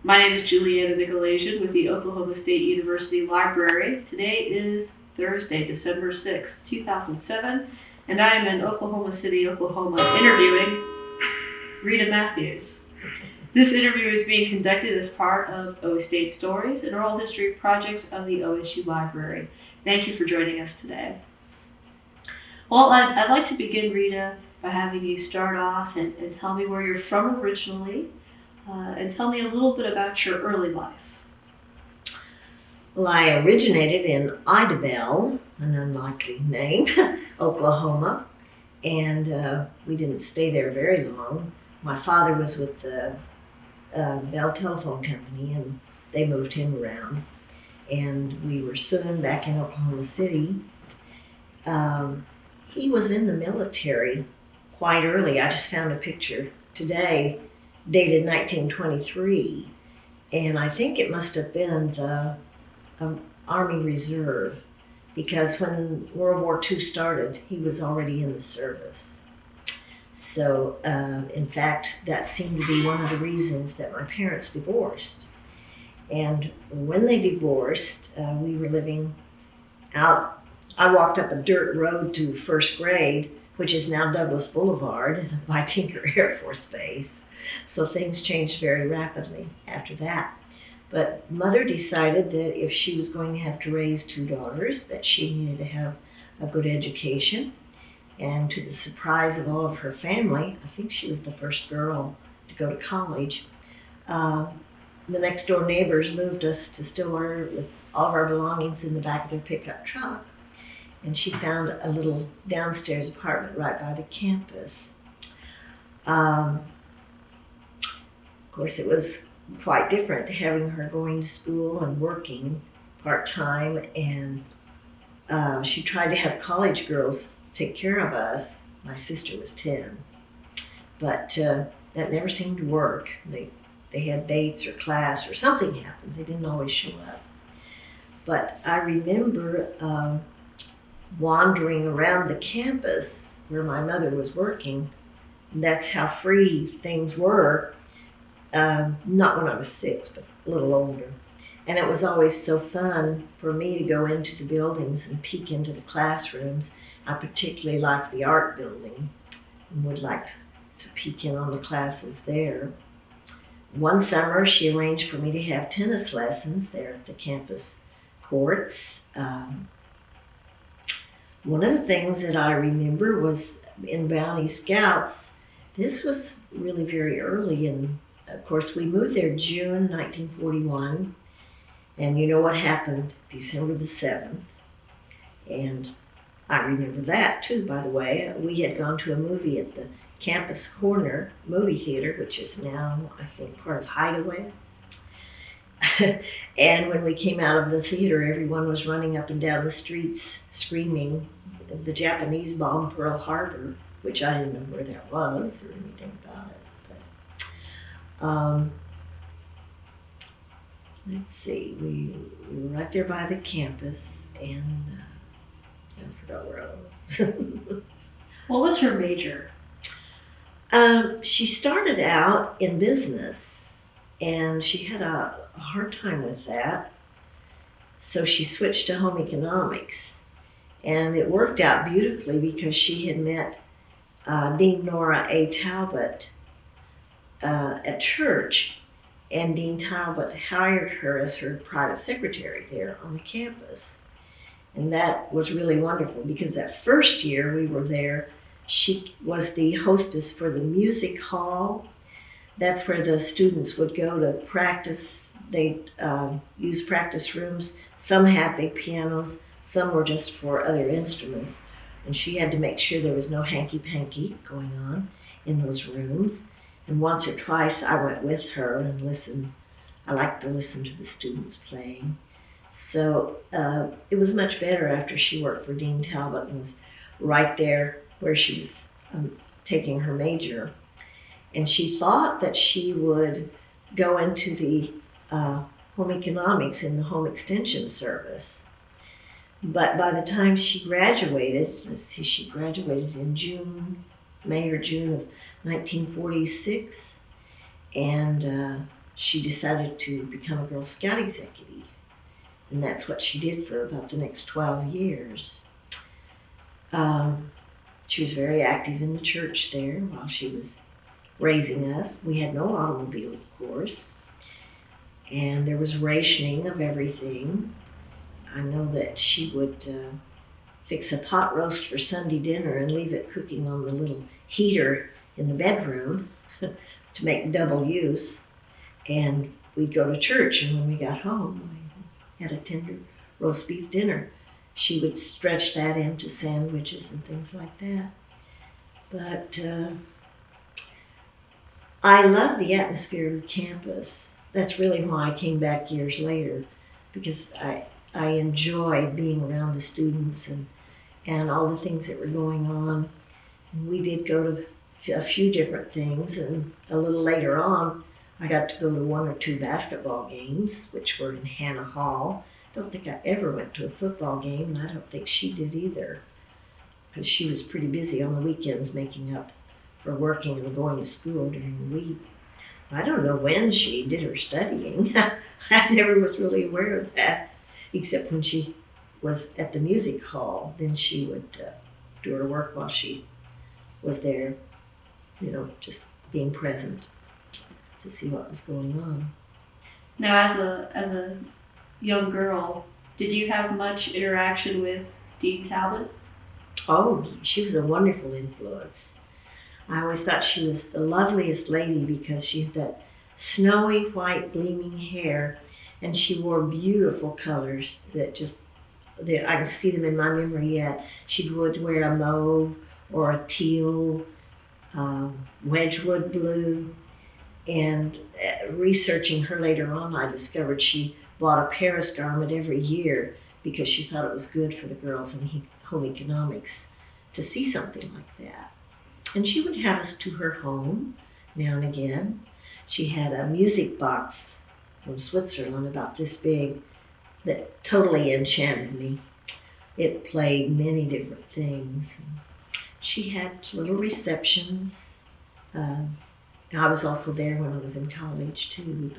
My name is Juliana Nykolaiszyn with the Oklahoma State University Library. Today is Thursday, December 6, 2007, and I am in Oklahoma City, Oklahoma, interviewing Rita Matthews. This interview is being conducted as part of O State Stories, an oral history project of the OSU Library. Thank you for joining us today. Well, I'd like to begin, Rita, by having you start off and tell me where you're from originally, and tell me a little bit about your early life. Well, I originated in Idabel, an unlikely name, Oklahoma, and we didn't stay there very long. My father was with the Bell Telephone Company, and they moved him around, and we were soon back in Oklahoma City. He was in the military quite early. I just found a picture today dated 1923, and I think it must have been the Army Reserve, because when World War II started, he was already in the service. So, in fact, that seemed to be one of the reasons that my parents divorced. And when they divorced, we were living out. I walked up a dirt road to first grade, which is now Douglas Boulevard by Tinker Air Force Base. So things changed very rapidly after that. But Mother decided that if she was going to have to raise two daughters, that she needed to have a good education. And to the surprise of all of her family, I think she was the first girl to go to college. The next door neighbors moved us to Stillwater with all of our belongings in the back of their pickup truck. And she found a little downstairs apartment right by the campus. Of course, it was quite different having her going to school and working part-time, and she tried to have college girls take care of us. My sister was 10, but that never seemed to work. They had dates or class or something happened. They didn't always show up. But I remember wandering around the campus where my mother was working. That's how free things were. Not when I was 6, but a little older. And it was always so fun for me to go into the buildings and peek into the classrooms. I particularly liked the art building and would like to peek in on the classes there. One summer, she arranged for me to have tennis lessons there at the campus courts. One of the things that I remember was in Bounty Scouts. This was really very early, and of course we moved there June 1941, and you know what happened December the 7th, and I remember that too, by the way. We had gone to a movie at the campus corner movie theater, which is now, I think, part of Hideaway. And when we came out of the theater, everyone was running up and down the streets screaming the Japanese bombed Pearl Harbor, which I didn't know where that was or anything about it. But, let's see, we were right there by the campus, and I forgot where I was. What was her major? She started out in business, and she had a hard time with that. So she switched to home economics. And it worked out beautifully because she had met Dean Nora A. Talbot at church, and Dean Talbot hired her as her private secretary there on the campus. And that was really wonderful because that first year we were there, she was the hostess for the music hall. That's where the students would go to practice. They'd use practice rooms. Some had big pianos, some were just for other instruments. And she had to make sure there was no hanky-panky going on in those rooms. And once or twice I went with her and listened. I liked to listen to the students playing. So it was much better after she worked for Dean Talbot and was right there where she was taking her major. And she thought that she would go into the home economics in the home extension service. But by the time she graduated, she graduated in May or June of 1946, and she decided to become a Girl Scout executive. And that's what she did for about the next 12 years. She was very active in the church there while she was raising us. We had no automobile, of course. And there was rationing of everything. I know that she would fix a pot roast for Sunday dinner and leave it cooking on the little heater in the bedroom to make double use. And we'd go to church, and when we got home, we had a tender roast beef dinner. She would stretch that into sandwiches and things like that. But I love the atmosphere of campus. That's really why I came back years later, because I enjoyed being around the students and all the things that were going on. And we did go to a few different things, and a little later on, I got to go to 1 or 2 basketball games, which were in Hannah Hall. I don't think I ever went to a football game, and I don't think she did either, because she was pretty busy on the weekends making up for working and going to school during the week. I don't know when she did her studying. I never was really aware of that, except when she was at the music hall. Then she would do her work while she was there, just being present to see what was going on. Now, as a young girl, did you have much interaction with Dean Talbot? Oh, she was a wonderful influence. I always thought she was the loveliest lady because she had that snowy white gleaming hair, and she wore beautiful colors that I can see them in my memory yet. She would wear a mauve or a teal, Wedgwood blue, and researching her later on, I discovered she bought a Paris garment every year because she thought it was good for the girls in home economics to see something like that. And she would have us to her home now and again. She had a music box from Switzerland about this big that totally enchanted me. It played many different things. She had little receptions. I was also there when I was in college too,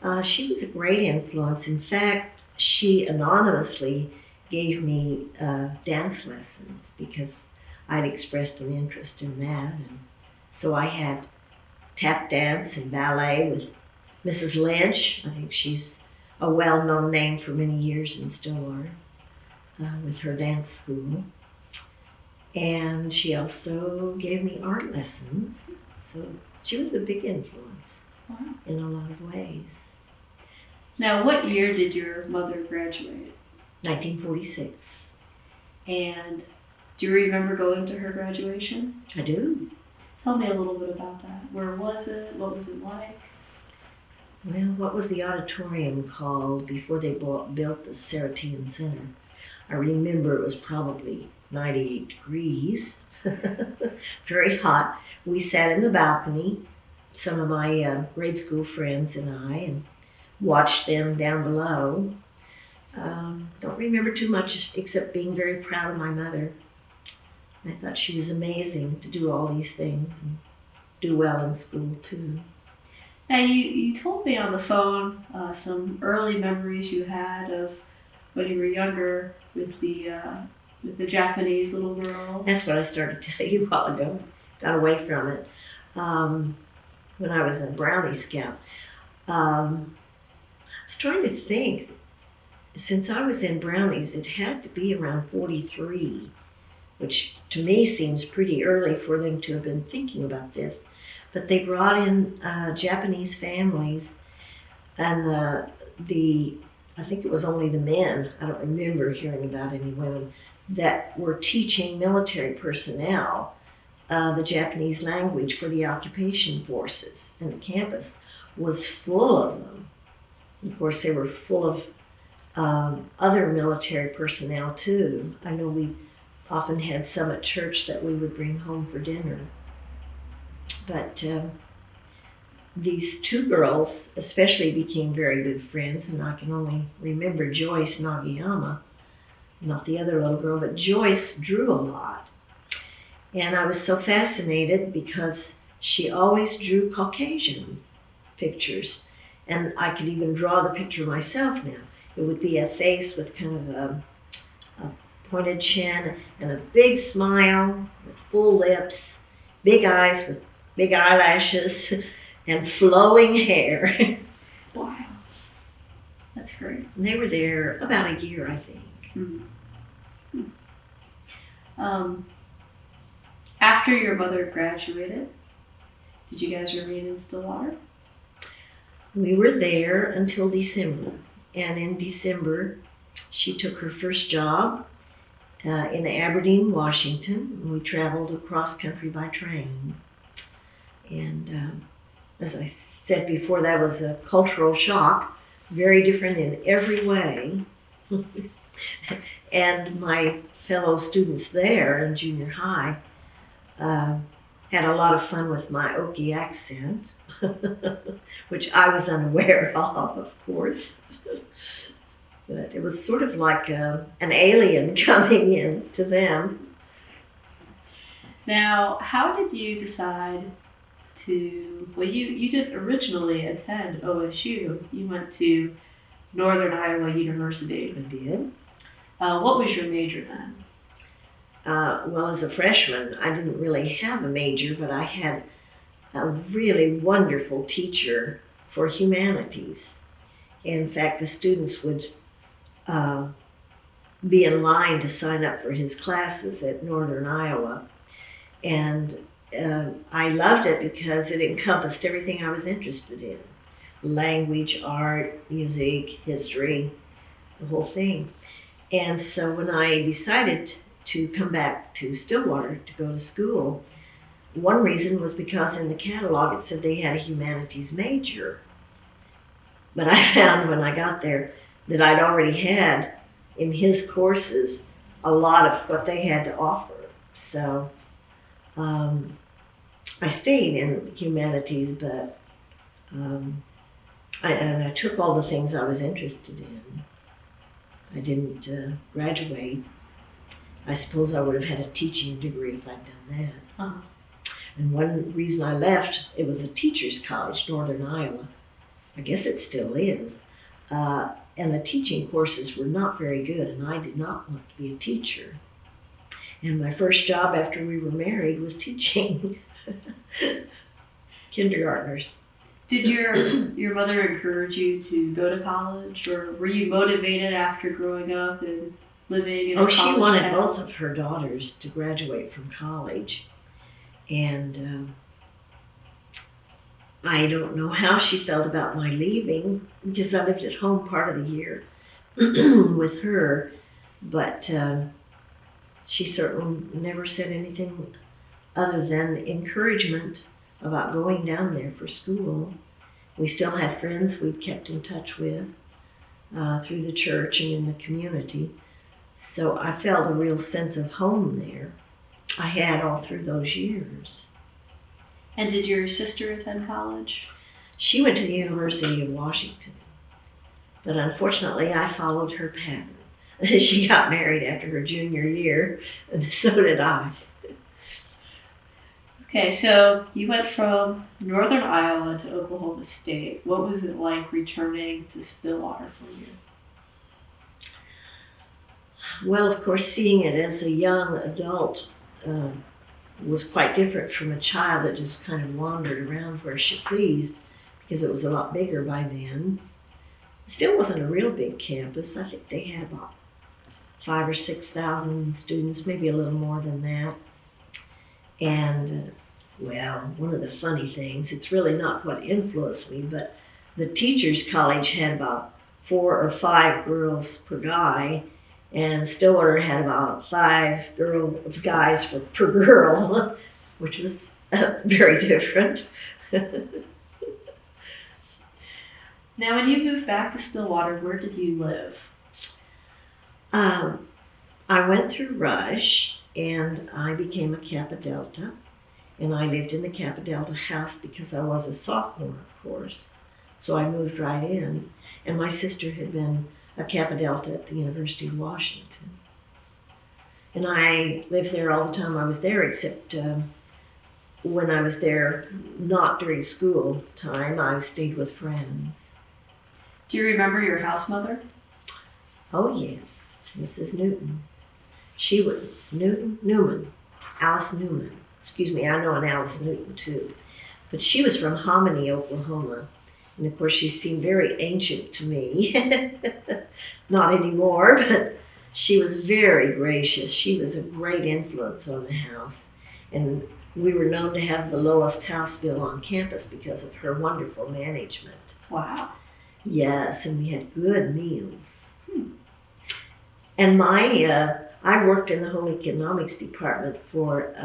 but she was a great influence. In fact, she anonymously gave me dance lessons because I'd expressed an interest in that. And so I had tap dance and ballet with Mrs. Lynch. I think she's a well-known name for many years in Stillwater with her dance school. And she also gave me art lessons. So she was a big influence in a lot of ways. Now, what year did your mother graduate? 1946. And do you remember going to her graduation? I do. Tell me a little bit about that. Where was it? What was it like? Well, what was the auditorium called before they built the Saratian Center? I remember it was probably 98 degrees, very hot. We sat in the balcony, some of my grade school friends and I, and watched them down below. Don't remember too much except being very proud of my mother. I thought she was amazing to do all these things and do well in school too. Now, you told me on the phone some early memories you had of when you were younger with the Japanese little girls. That's what I started to tell you a while ago. Got away from it. When I was a Brownie Scout. I was trying to think. Since I was in Brownies, it had to be around 43, which to me seems pretty early for them to have been thinking about this. But they brought in Japanese families, and I think it was only the men, I don't remember hearing about any women, that were teaching military personnel the Japanese language for the occupation forces. And the campus was full of them. Of course, they were full of other military personnel too. I know we often had some at church that we would bring home for dinner. But these two girls especially became very good friends, and I can only remember Joyce Nagayama, not the other little girl, but Joyce drew a lot. And I was so fascinated because she always drew Caucasian pictures. And I could even draw the picture myself now. It would be a face with kind of a pointed chin and a big smile with full lips, big eyes with big eyelashes, and flowing hair. Wow. That's great. And they were there about a year, I think. Mm-hmm. After your mother graduated, did you guys remain in Stillwater? We were there until December. And in December, she took her first job in Aberdeen, Washington. We traveled across country by train. And as I said before, that was a cultural shock, very different in every way. And my fellow students there in junior high had a lot of fun with my Okie accent, which I was unaware of course. But it was sort of like an alien coming in to them. Now, how did you decide to, well, you didn't originally attend OSU. You went to Northern Iowa University. I did. What was your major then? Well, as a freshman, I didn't really have a major, but I had a really wonderful teacher for humanities. In fact, the students would be in line to sign up for his classes at Northern Iowa. And I loved it because it encompassed everything I was interested in. Language, art, music, history, the whole thing. And so when I decided to come back to Stillwater to go to school, one reason was because in the catalog it said they had a humanities major. But I found when I got there that I'd already had in his courses a lot of what they had to offer. So I stayed in humanities, but I took all the things I was interested in. I didn't graduate. I suppose I would have had a teaching degree if I'd done that. Uh-huh. And one reason I left, it was a teacher's college, Northern Iowa. I guess it still is. And the teaching courses were not very good, and I did not want to be a teacher. And my first job after we were married was teaching kindergartners. Did your mother encourage you to go to college, or were you motivated after growing up and living in a college she wanted town? both of her daughters to graduate from college. And I don't know how she felt about my leaving, because I lived at home part of the year with her, but she certainly never said anything other than encouragement about going down there for school. We still had friends we'd kept in touch with through the church and in the community, so I felt a real sense of home there. I had all through those years. And did your sister attend college? She went to the University of Washington, but unfortunately I followed her pattern. She got married after her junior year, and so did I. Okay, so you went from Northern Iowa to Oklahoma State. What was it like returning to Stillwater for you? Well, of course, seeing it as a young adult was quite different from a child that just kind of wandered around where she pleased, because it was a lot bigger by then. It still wasn't a real big campus. I think they had about 5,000 or 6,000 students, maybe a little more than that. And well, one of the funny things, it's really not what influenced me, but the teachers' college had about 4 or 5 girls per guy, and Stillwater had about 5 guys per girl, which was very different. Now, when you moved back to Stillwater, where did you live? I went through Rush, and I became a Kappa Delta, and I lived in the Kappa Delta house because I was a sophomore, of course. So I moved right in, and my sister had been a Kappa Delta at the University of Washington. And I lived there all the time I was there, except when I was there, not during school time, I stayed with friends. Do you remember your house mother? Oh yes, Mrs. Newton. She was Newman, Alice Newman. Excuse me, I know an Alice Newton too. But she was from Hominy, Oklahoma. And of course she seemed very ancient to me. Not anymore, but she was very gracious. She was a great influence on the house. And we were known to have the lowest house bill on campus because of her wonderful management. Wow. Yes, and we had good meals. And I worked in the home economics department for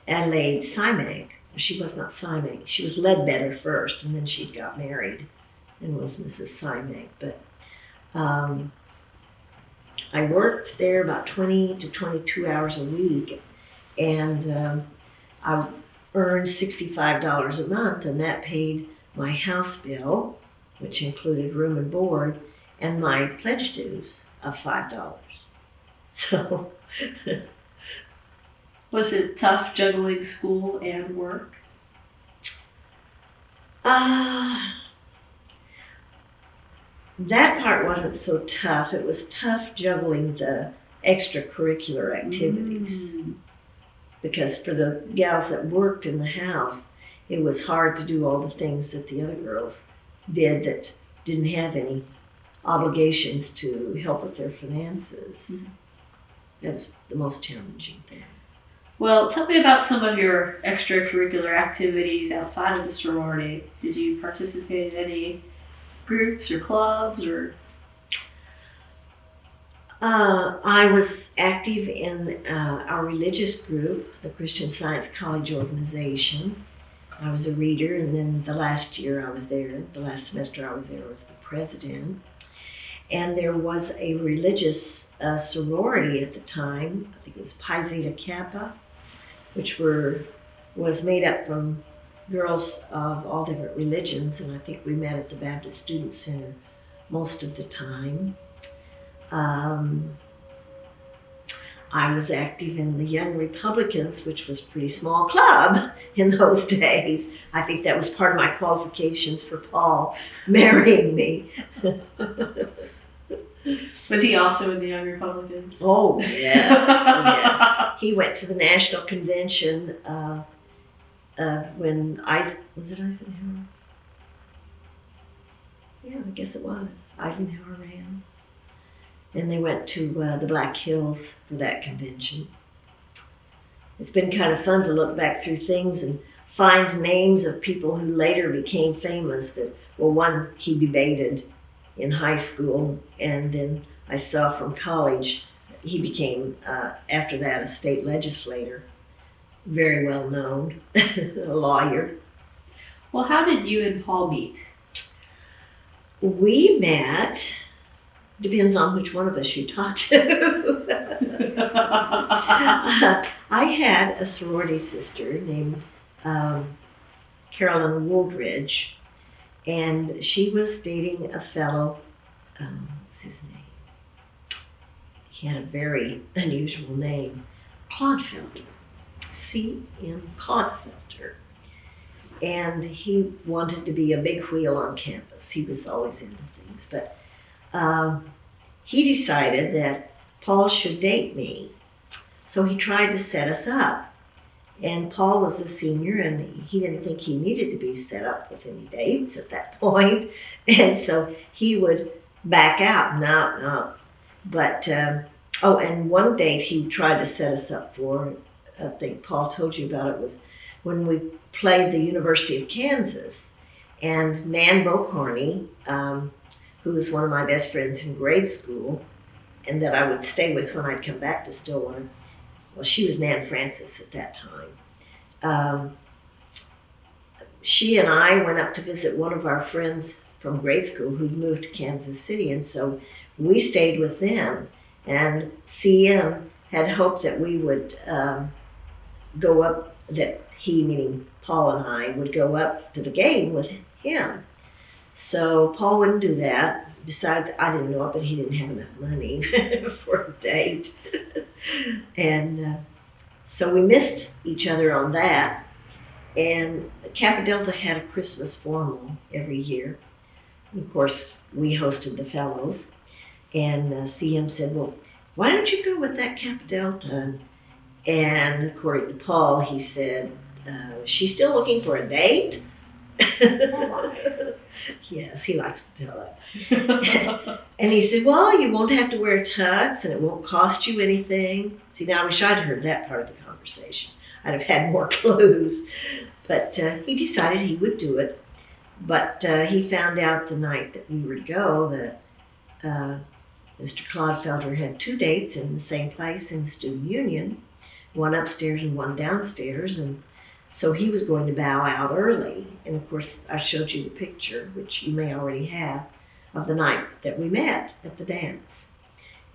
Adelaide Simek. She was not Simek. She was Ledbetter first, and then she got married and was Mrs. Simek. But I worked there about 20 to 22 hours a week, and I earned $65 a month, and that paid my house bill, which included room and board, and my pledge dues of $5. So Was it tough juggling school and work? That part wasn't so tough. It was tough juggling the extracurricular activities. Because for the gals that worked in the house, it was hard to do all the things that the other girls did that didn't have any obligations to help with their finances. That was the most challenging thing. Well, tell me about some of your extracurricular activities outside of the sorority. Did you participate in any groups or clubs or? I was active in our religious group, the Christian Science College organization. I was a reader, and then the last semester I was there, was the president. And there was a religious sorority at the time. I think it was Pi Zeta Kappa, which was made up from girls of all different religions, and I think we met at the Baptist Student Center most of the time. I was active in the Young Republicans, which was a pretty small club in those days. I think that was part of my qualifications for Paul marrying me. Was he also in the Young Republicans? Oh, yes. Oh, yes. He went to the national convention when was it Eisenhower? Yeah, I guess it was. Eisenhower ran. And they went to the Black Hills for that convention. It's been kind of fun to look back through things and find names of people who later became famous. One he debated in high school, and then I saw from college he became, after that, a state legislator, very well known, a lawyer. Well, how did you and Paul meet? We met, depends on which one of us you talk to. I had a sorority sister named Carolyn Woolridge, and she was dating a fellow, what's his name? He had a very unusual name, Clodfelter, C.M. Clodfelter. And he wanted to be a big wheel on campus. He was always into things, but he decided that Paul should date me. So he tried to set us up. And Paul was a senior, and he didn't think he needed to be set up with any dates at that point. And so he would back out. No. But, and one date he tried to set us up for, I think Paul told you about it, was when we played the University of Kansas. And Nan Bocarney, who was one of my best friends in grade school, and that I would stay with when I'd come back to Stillwater. Well, she was Nan Francis at that time. She and I went up to visit one of our friends from grade school who'd moved to Kansas City, and so we stayed with them. And CM had hoped that we would go up, that he, meaning Paul and I, would go up to the game with him. So Paul wouldn't do that. Besides, I didn't know it, but he didn't have enough money for a date. And So we missed each other on that. And Kappa Delta had a Christmas formal every year. And of course, we hosted the fellows. And CM said, well, why don't you go with that Kappa Delta? And according to Paul, he said, she's still looking for a date? Yes, he likes to tell it. And he said, well, you won't have to wear tux and it won't cost you anything. See, now I wish I'd heard that part of the conversation. I'd have had more clues. But he decided he would do it. But he found out the night that we were to go that Mr. Clodfelter had 2 dates in the same place in the student union, one upstairs and one downstairs. And so he was going to bow out early. And of course, I showed you the picture, which you may already have, of the night that we met at the dance.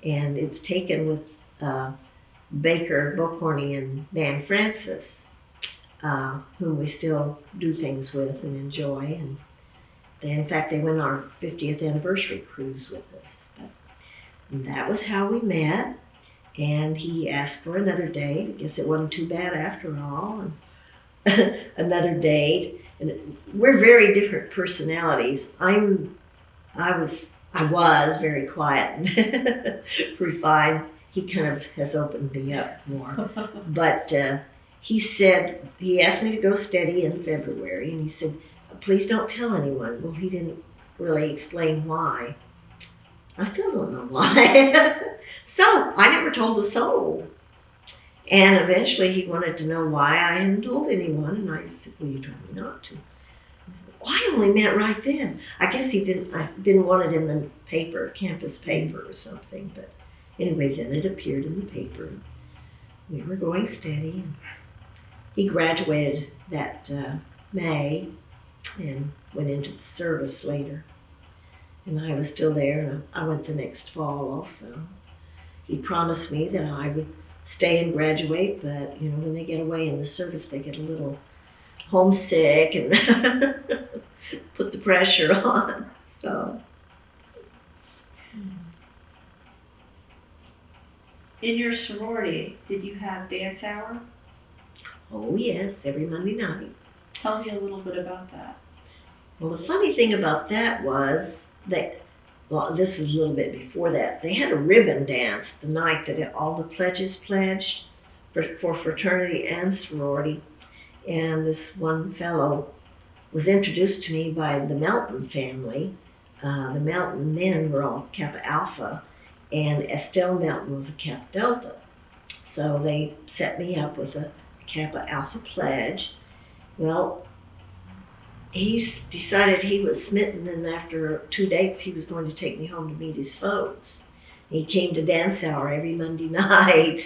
And it's taken with Baker, Bocorny, and Van Francis, whom we still do things with and enjoy. And in fact, they went on our 50th anniversary cruise with us. And that was how we met. And he asked for another date. I guess it wasn't too bad after all. And another date. And we're very different personalities. I was very quiet and refined. He kind of has opened me up more. But he asked me to go steady in February, and he said, please don't tell anyone. Well, he didn't really explain why. I still don't know why. So I never told a soul. And eventually he wanted to know why I hadn't told anyone, and I said, well, you told me not to. He said, well, I only meant right then. I guess I didn't want it in the paper, campus paper or something, but anyway, then it appeared in the paper. We were going steady. He graduated that May and went into the service later. And I was still there, and I went the next fall also. He promised me that I would stay and graduate, but when they get away in the service, they get a little homesick and put the pressure on. So. In your sorority, did you have dance hour? Oh yes, every Monday night. Tell me a little bit about that. Well, the funny thing about that was that, well, this is a little bit before that. They had a ribbon dance the night that all the pledges pledged for fraternity and sorority. And this one fellow was introduced to me by the Melton family. The Melton men were all Kappa Alpha, and Estelle Melton was a Kappa Delta. So they set me up with a Kappa Alpha pledge. Well, he decided he was smitten, and after 2 dates, he was going to take me home to meet his folks. He came to dance hour every Monday night.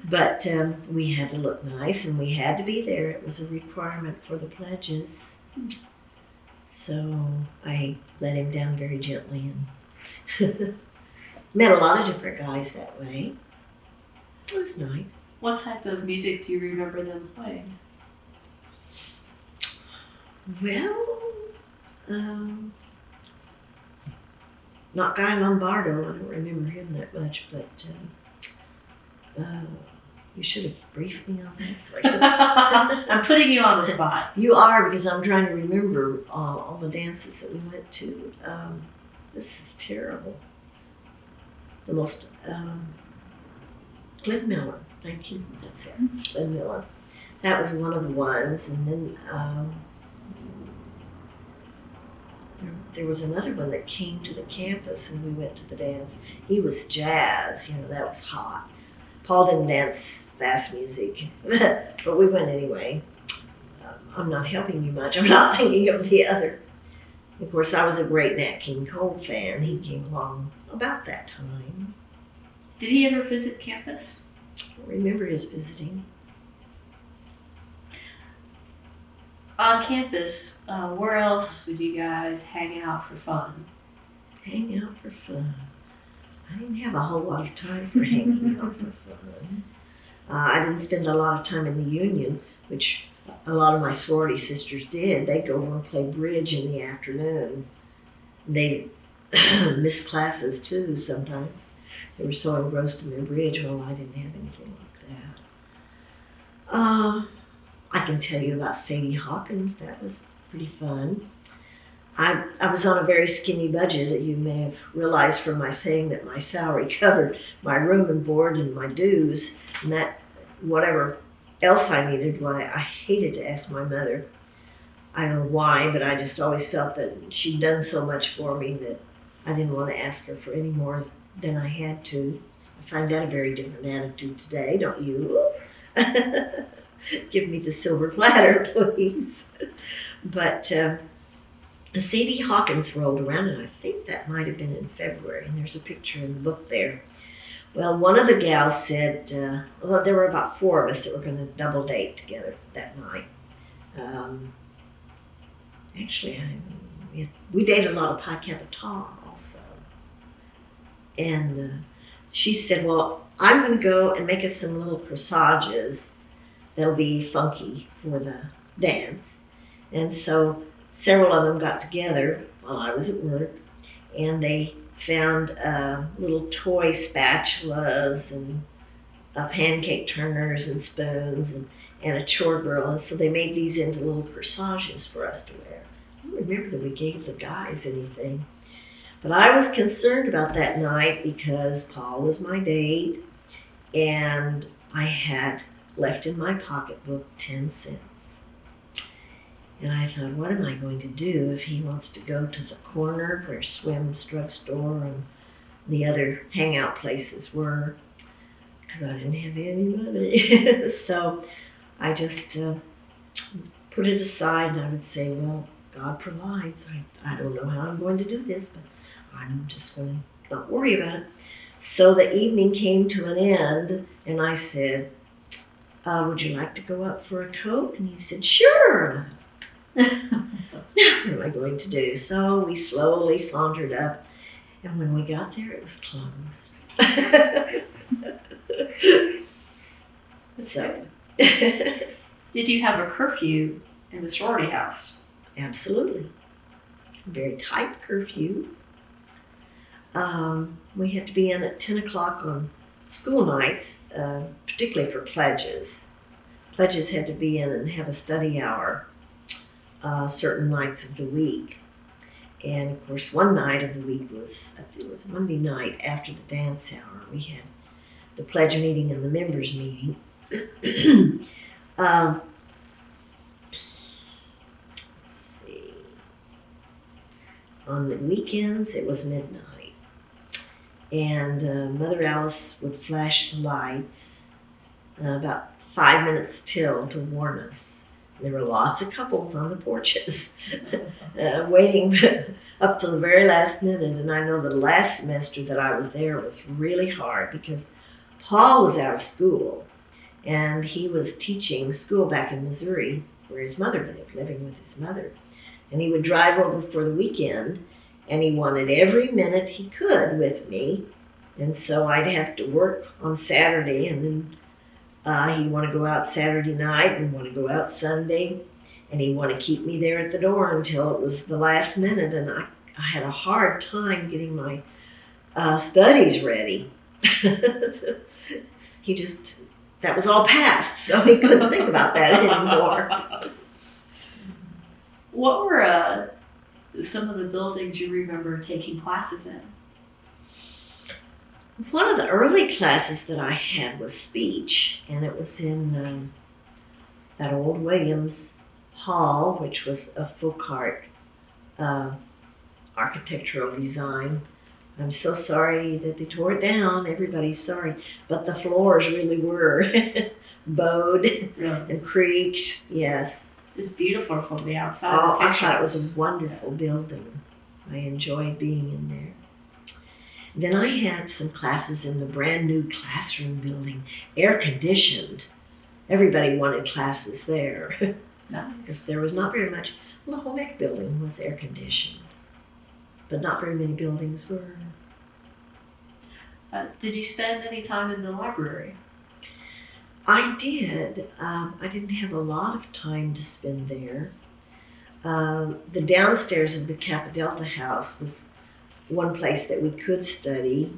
But we had to look nice, and we had to be there. It was a requirement for the pledges. So I let him down very gently and met a lot of different guys that way. It was nice. What type of music do you remember them playing? Well, not Guy Lombardo. I don't remember him that much, but you should have briefed me on that. So I'm putting you on the spot. You are, because I'm trying to remember all the dances that we went to. This is terrible. The most, Glenn Miller. Thank you. That's it. Glenn Miller. That was one of the ones, and then there was another one that came to the campus, and we went to the dance. He was jazz, that was hot. Paul didn't dance fast music, but we went anyway. I'm not helping you much. I'm not thinking of the other. Of course, I was a great Nat King Cole fan. He came along about that time. Did he ever visit campus? I don't remember his visiting. On campus, where else would you guys hang out for fun? Hang out for fun. I didn't have a whole lot of time for hanging out for fun. I didn't spend a lot of time in the union, which a lot of my sorority sisters did. They'd go over and play bridge in the afternoon. They missed classes too sometimes. They were so engrossed in their bridge. Well, I didn't have anything like that. I can tell you about Sadie Hawkins. That was pretty fun. I was on a very skinny budget. You may have realized from my saying that my salary covered my room and board and my dues, and that whatever else I needed. Why, I hated to ask my mother. I don't know why, but I just always felt that she'd done so much for me that I didn't want to ask her for any more than I had to. I find that a very different attitude today, don't you? Give me the silver platter, please. But Sadie Hawkins rolled around, and I think that might have been in February, and there's a picture in the book there. Well, one of the gals said, well, there were about 4 of us that were going to double date together that night. Actually, we dated a lot of Pi Kappa Tau also. And she said, well, I'm going to go and make us some little corsages that'll be funky for the dance. And so several of them got together while I was at work, and they found little toy spatulas and pancake turners and spoons and a chore girl. And so they made these into little corsages for us to wear. I don't remember that we gave the guys anything. But I was concerned about that night because Paul was my date, and I had left in my pocketbook 10 cents. And I thought, what am I going to do if he wants to go to the corner where Swim's drugstore and the other hangout places were? Because I didn't have any money. So I just put it aside, and I would say, well, God provides. I don't know how I'm going to do this, but I'm just going to not worry about it. So the evening came to an end, and I said, would you like to go up for a Coke? And he said, sure. Now, what am I going to do? So we slowly sauntered up, and when we got there, it was closed. So, Did you have a curfew in the sorority house? Absolutely. Very tight curfew. We had to be in at 10 o'clock on school nights, particularly for pledges. Pledges had to be in and have a study hour certain nights of the week. And of course, one night of the week it was Monday night after the dance hour. We had the pledge meeting and the members meeting. Let's see. On the weekends, it was midnight. And Mother Alice would flash the lights about 5 minutes till to warn us. There were lots of couples on the porches waiting up to the very last minute. And I know the last semester that I was there was really hard because Paul was out of school, and he was teaching school back in Missouri where his mother lived, living with his mother. And he would drive over for the weekend, and he wanted every minute he could with me. And so I'd have to work on Saturday, and then he'd want to go out Saturday night and want to go out Sunday, and he'd want to keep me there at the door until it was the last minute, and I had a hard time getting my studies ready. That was all past, so he couldn't think about that anymore. What were some of the buildings you remember taking classes in? One of the early classes that I had was speech, and it was in that old Williams Hall, which was a folk art architectural design. I'm so sorry that they tore it down. Everybody's sorry. But the floors really were bowed and creaked. Yes. It's beautiful from the outside. Oh, I thought it was a wonderful building. I enjoyed being in there. Then I had some classes in the brand new classroom building, air conditioned. Everybody wanted classes there. Because there was not very much. Well, the whole ec building was air conditioned, but not very many buildings were. Did you spend any time in the library? I did. I didn't have a lot of time to spend there. The downstairs of the Kappa Delta house was one place that we could study.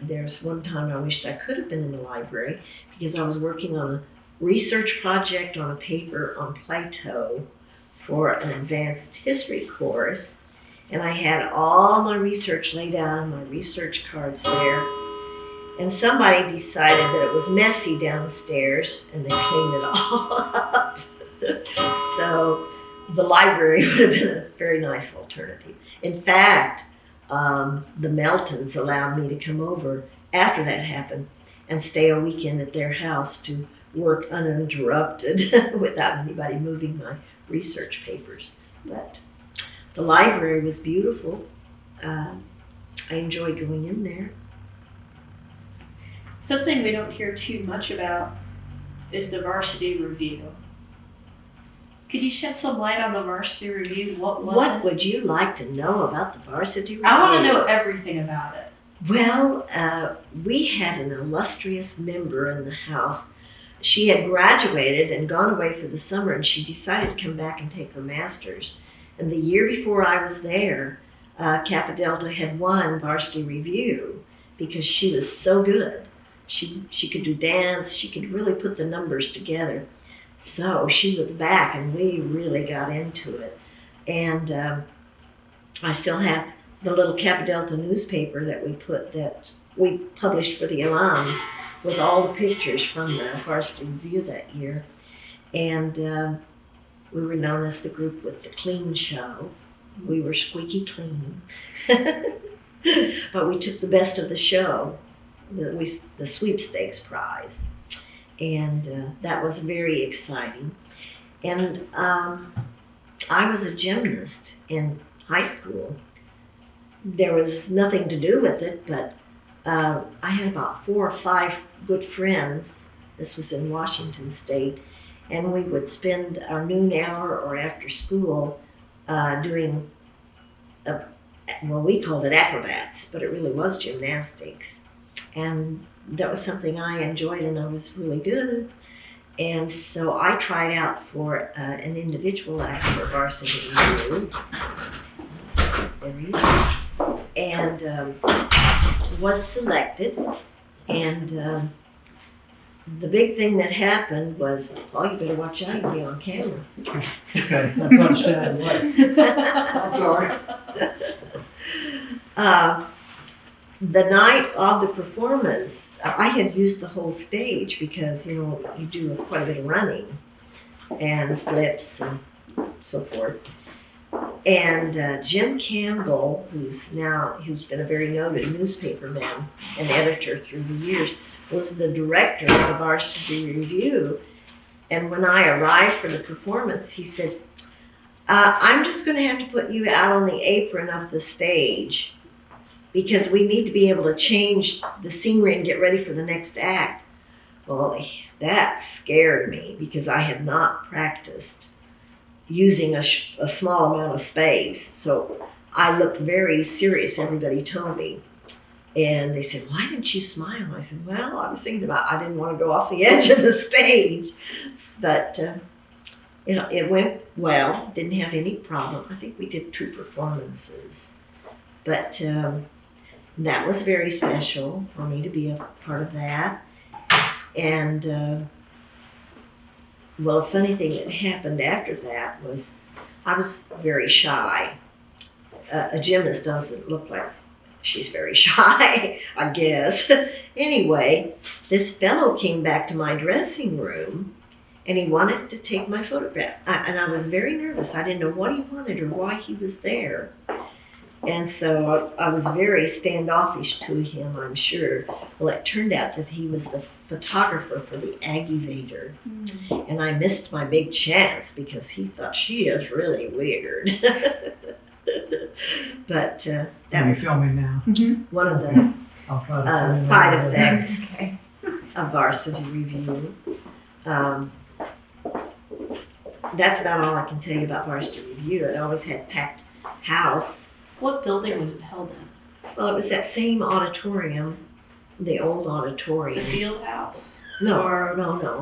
There's one time I wished I could have been in the library because I was working on a research project on a paper on Plato for an advanced history course. And I had all my research laid out on my research cards there. And somebody decided that it was messy downstairs and they cleaned it all up. So the library would have been a very nice alternative. In fact, the Meltons allowed me to come over after that happened and stay a weekend at their house to work uninterrupted without anybody moving my research papers. But the library was beautiful. I enjoyed going in there. Something we don't hear too much about is the varsity review. Could you shed some light on the varsity review? What was What it? would you like to know about the varsity review? I want to know everything about it. Well, we had an illustrious member in the house. She had graduated and gone away for the summer, and she decided to come back and take her master's. And the year before I was there, Kappa Delta had won varsity review because she was so good. She could do dance. She could really put the numbers together. So she was back, and we really got into it. And I still have the little Kappa Delta newspaper that we published for the alums with all the pictures from the varsity review that year. And we were known as the group with the clean show. We were squeaky clean. But we took the best of the show, the sweepstakes prize. And that was very exciting. And I was a gymnast in high school. There was nothing to do with it, but I had about 4 or 5 good friends. This was in Washington State. And we would spend our noon hour or after school doing, we called it acrobats, but it really was gymnastics. And that was something I enjoyed, and I was really good. And so I tried out for an individual act for varsity review. And was selected. And the big thing that happened was, oh, you better watch out, you'll be on camera. Okay, I punched out of the way. I'm sorry. The night of the performance, I had used the whole stage because, you do quite a bit of running and flips and so forth. And Jim Campbell, who's been a very noted newspaperman and editor through the years, was the director of the varsity review. And when I arrived for the performance, he said, I'm just going to have to put you out on the apron of the stage because we need to be able to change the scenery and get ready for the next act. Well, that scared me because I had not practiced using a small amount of space. So I looked very serious, everybody told me. And they said, why didn't you smile? I said, well, I was thinking about I didn't want to go off the edge of the stage. But it went well, didn't have any problem. I think we did 2 performances. But that was very special for me to be a part of that. And well, a funny thing that happened after that was I was very shy. A gymnast doesn't look like she's very shy, I guess. Anyway, this fellow came back to my dressing room and he wanted to take my photograph. And I was very nervous. I didn't know what he wanted or why he was there. And so I was very standoffish to him, I'm sure. Well, it turned out that he was the photographer for the Aggivator. Mm. And I missed my big chance because he thought she is really weird. But that was filming now. One of the side effects Okay. of varsity review. That's about all I can tell you about varsity review. It always had packed house. What building was it held in? Well, it was that same auditorium, the old auditorium. The field house? No. Or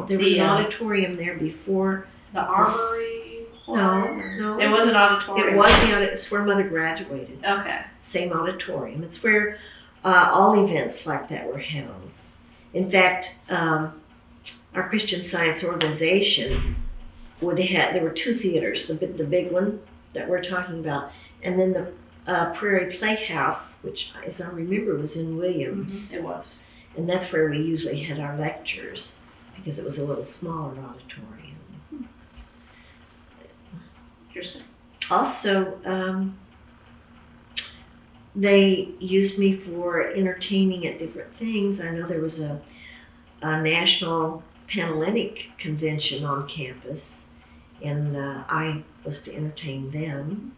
There was an auditorium there before. The armory? No. It was an auditorium. It was it's where Mother graduated. Okay. Same auditorium. It's where all events like that were held. In fact, our Christian Science organization there were two theaters, the big one that we're talking about, and then the Prairie Playhouse, which, as I remember, was in Williams. It was. And that's where we usually had our lectures, because it was a little smaller auditorium. Interesting. Also, they used me for entertaining at different things. I know there was a national Panhellenic convention on campus, and I was to entertain them.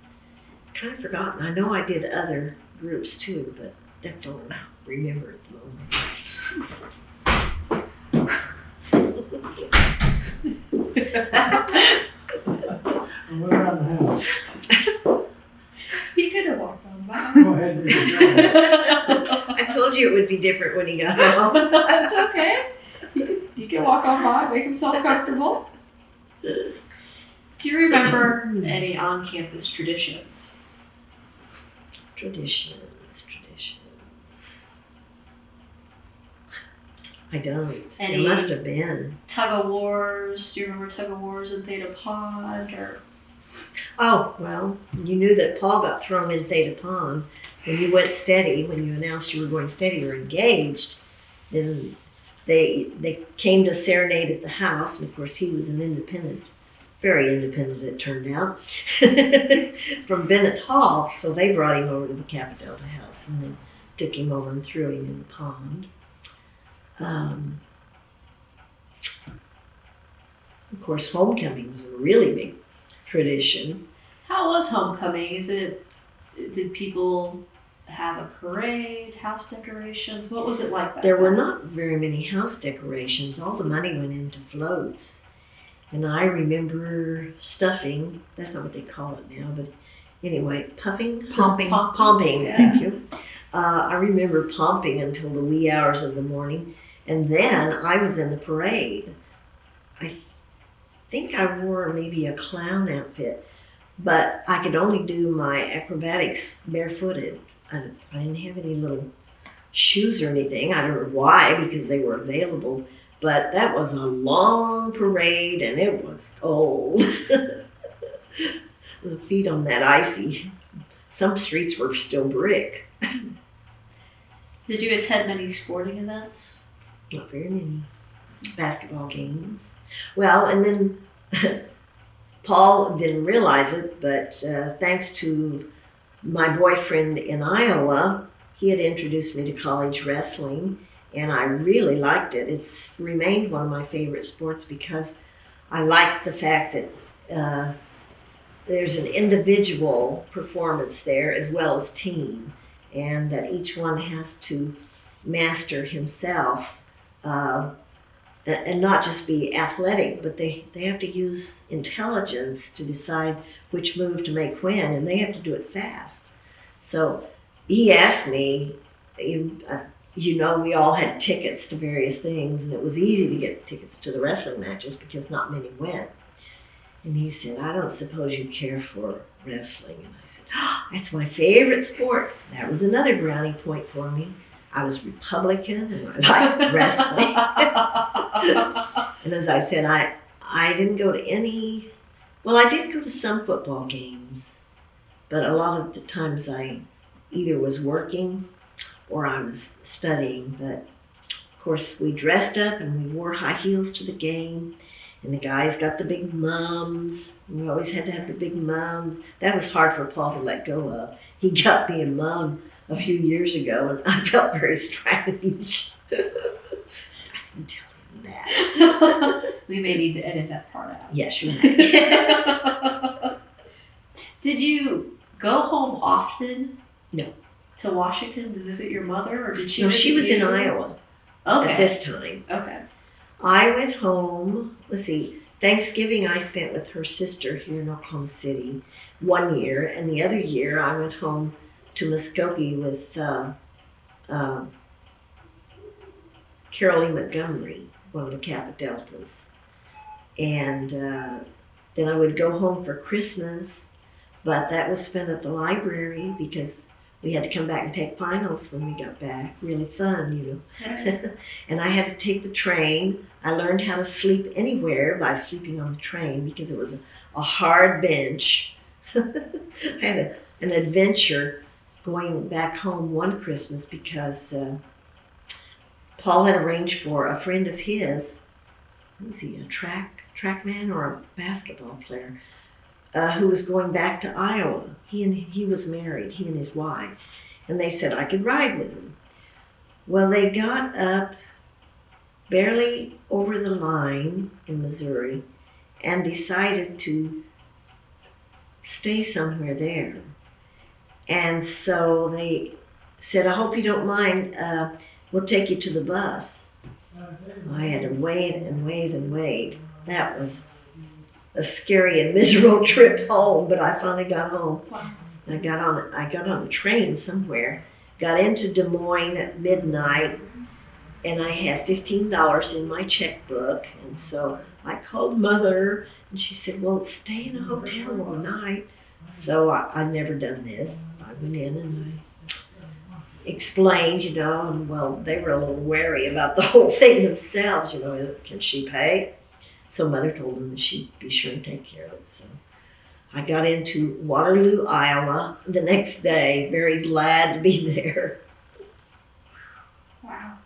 Kind of forgotten. I know I did other groups too, but that's all I remember at the moment. And we're around the house. He could have walked on by. Go ahead and do it. I told you it would be different when he got home. That's okay. You can walk on by, make himself comfortable. Do you remember any on-campus traditions? Traditions. I don't. Any- It must have been. Tug of wars. Do you remember tug of wars in Theta Pond? Or Oh, well, you knew that Paul got thrown in Theta Pond when you went steady, when you announced you were going steady or engaged. Then they came to serenade at the house, and of course he was an independent, very independent it turned out, from Bennett Hall, so they brought him over to the Kappa Delta house and then took him over and threw him in the pond. Of course, homecoming was a really big tradition. how was homecoming? Did people have a parade, house decorations? What was it like back There were then? not very many house decorations. All the money went into floats. And I remember stuffing, that's not what they call it now, but anyway, pumping? Pumping. Pumping, Yeah. thank you. I remember pumping until the wee hours of the morning. And then I was in the parade. I think I wore maybe a clown outfit, but I could only do my acrobatics barefooted. I didn't have any little shoes or anything. I don't know why, because they were available. But that was a long parade, and it was cold. The feet on that icy. Some streets were still brick. Did you attend many sporting events? Not very many. Basketball games. Well, and then Paul didn't realize it, but thanks to my boyfriend in Iowa, he had introduced me to college wrestling, and I really liked it. It's remained one of my favorite sports because I like the fact that there's an individual performance there as well as team, and that each one has to master himself and not just be athletic, but they have to use intelligence to decide which move to make when, and they have to do it fast. So he asked me, we all had tickets to various things, and it was easy to get tickets to the wrestling matches because not many went. And he said, I don't suppose you care for wrestling. And I said, that's my favorite sport. That was another brownie point for me. I was Republican and I liked wrestling. And as I said, I didn't go to any, well, I did go to some football games, but a lot of the times I either was working or I was studying. But of course we dressed up and we wore high heels to the game, and the guys got the big mums. We always had to have the big mums. That was hard for Paul to let go of. He got me a mum a few years ago, and I felt very strange. I didn't tell him that. We may need to edit that part out. Yes, you might. Did you go home often? No. To Washington to visit your mother, or did she? No, visit she was in you? Iowa Okay. at this time. Okay. I went home, Thanksgiving I spent with her sister here in Oklahoma City 1 year, and the other year I went home to Muskogee with Carol E. Montgomery, one of the Kappa Deltas. And Then I would go home for Christmas, but that was spent at the library because we had to come back and take finals when we got back. Really fun, you know. And I had to take the train. I learned how to sleep anywhere by sleeping on the train because it was a hard bench. I had an adventure going back home one Christmas because Paul had arranged for a friend of his. Was he a track man or a basketball player? Who was going back to Iowa. He was married, he and his wife, and they said I could ride with him. Well, they got up barely over the line in Missouri and decided to stay somewhere there. And so they said, I hope you don't mind, we'll take you to the bus. I had to wait and wait and wait. That was a scary and miserable trip home, but I finally got home. Wow. I got on a train somewhere, got into Des Moines at midnight, and I had $15 in my checkbook, and so I called Mother, and she said, well, stay in a hotel all night. So I'd never done this. I went in and I explained, you know, and well, they were a little wary about the whole thing themselves, you know, can she pay? So Mother told them that she'd be sure and take care of it. So I got into Waterloo, Iowa the next day, very glad to be there. Wow.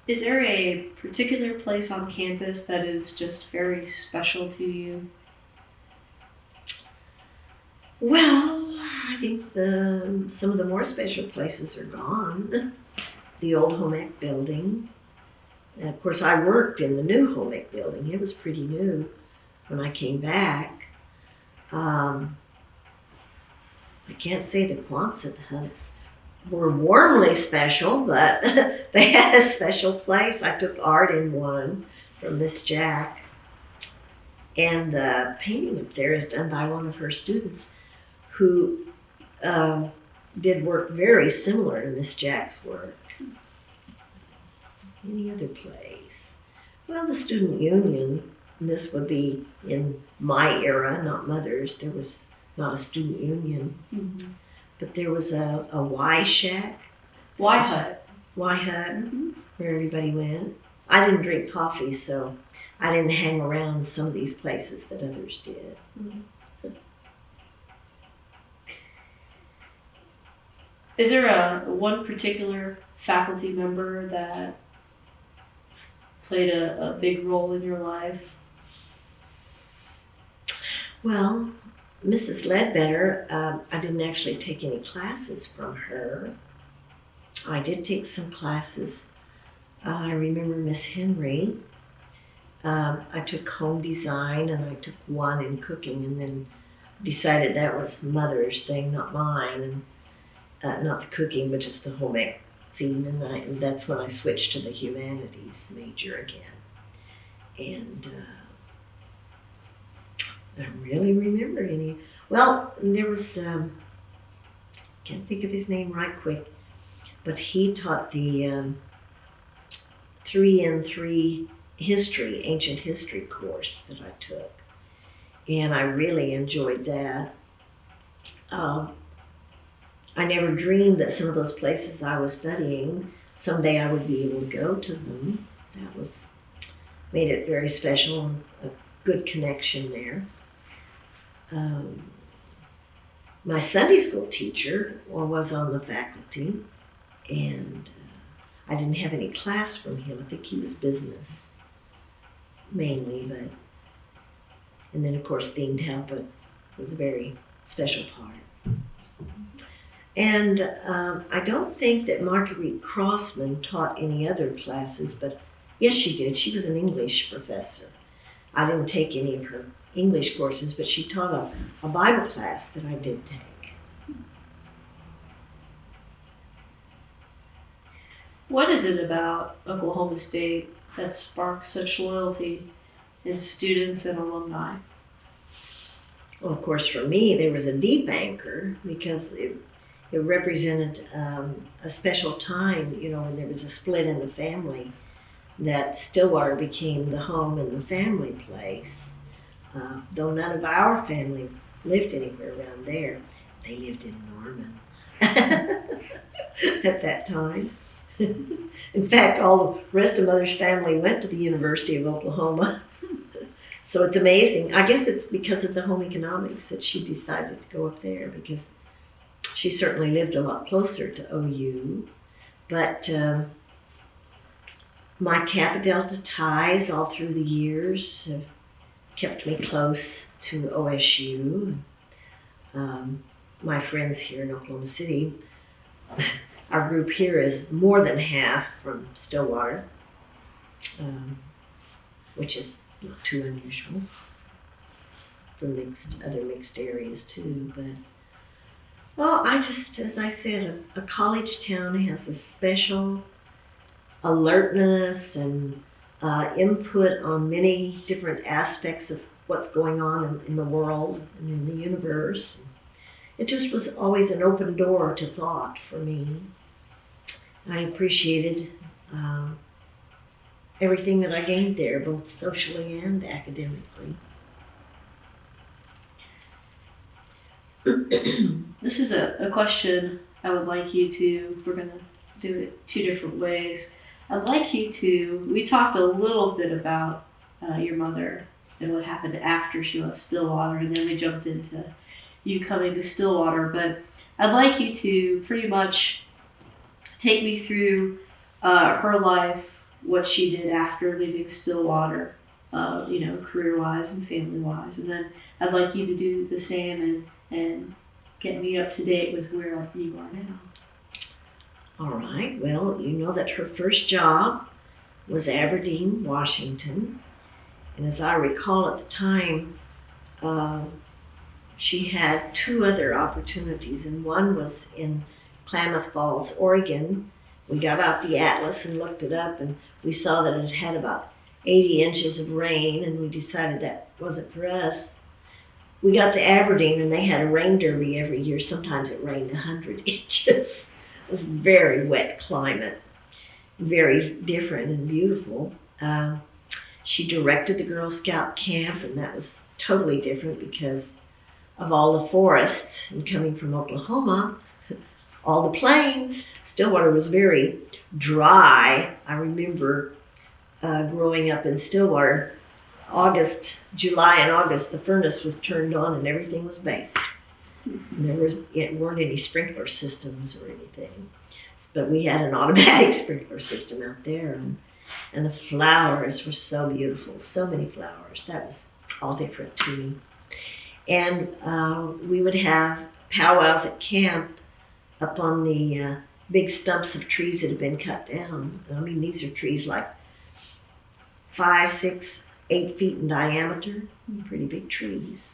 Is there a particular place on campus that is just very special to you? Well, I think some of the more special places are gone. The old home ec building. And of course, I worked in the new home ec building. It was pretty new when I came back. I can't say the Quonset huts were warmly special, but they had a special place. I took art in one from Miss Jack. And the painting up there is done by one of her students who did work very similar to Miss Jack's work. Any other place? Well, the student union, and this would be in my era, not Mother's. There was not a student union, Mm-hmm. but there was a Y shack, Y hut. Y hut, Mm-hmm. where everybody went. I didn't drink coffee, so I didn't hang around some of these places that others did. Is there one particular faculty member that played a big role in your life? Well, Mrs. Ledbetter, I didn't actually take any classes from her. I did take some classes. I remember Miss Henry. I took home design and I took one in cooking, and then decided that was Mother's thing, not mine, and not the cooking, but just the home ec scene. And that's when I switched to the humanities major again. And I don't really remember any. Well, there was, can't think of his name right quick, but he taught the 3-in-3 history, ancient history course that I took. And I really enjoyed that. I never dreamed that some of those places I was studying, someday I would be able to go to them. That made it very special, and a good connection there. My Sunday school teacher was on the faculty, and I didn't have any class from him. I think he was business mainly, and then of course Dean Talbot was a very special part. And I don't think that Marguerite Crossman taught any other classes, but yes, she did. She was an English professor. I didn't take any of her English courses, but she taught a Bible class that I did take. What is it about Oklahoma State that sparks such loyalty in students and alumni? Well, of course, for me, there was a deep anchor because it represented a special time, when there was a split in the family. that Stillwater became the home and the family place. Though none of our family lived anywhere around there, they lived in Norman at that time. In fact, all the rest of Mother's family went to the University of Oklahoma. So it's amazing. I guess it's because of the home economics that she decided to go up there, because she certainly lived a lot closer to OU. But my Kappa Delta ties all through the years have kept me close to OSU. My friends here in Oklahoma City, our group here is more than half from Stillwater, which is not too unusual from other mixed areas too. But well, as I said, a college town has a special alertness and input on many different aspects of what's going on in the world and in the universe. It just was always an open door to thought for me. I appreciated everything that I gained there, both socially and academically. This is a question I would like you to, we're going to do it two different ways. I'd like you to, we talked a little bit about your mother and what happened after she left Stillwater, and then we jumped into you coming to Stillwater, but I'd like you to pretty much take me through her life, what she did after leaving Stillwater, career-wise and family-wise, and then I'd like you to do the same and get me up to date with where you are now. All right. Well, you know that her first job was Aberdeen, Washington. And as I recall at the time, she had two other opportunities, and one was in Klamath Falls, Oregon. We got out the atlas and looked it up, and we saw that it had about 80 inches of rain, and we decided that wasn't for us. We got to Aberdeen, and they had a rain derby every year. Sometimes it rained 100 inches. It was a very wet climate, very different and beautiful. She directed the Girl Scout camp, and that was totally different because of all the forests. And coming from Oklahoma, all the plains, Stillwater was very dry. I remember growing up in Stillwater, July and August, the furnace was turned on and everything was baked. And weren't any sprinkler systems or anything, but we had an automatic sprinkler system out there, and the flowers were so beautiful, so many flowers. That was all different to me. And we would have powwows at camp up on the big stumps of trees that had been cut down. I mean, these are trees like 5, 6, 8 feet in diameter, pretty big trees.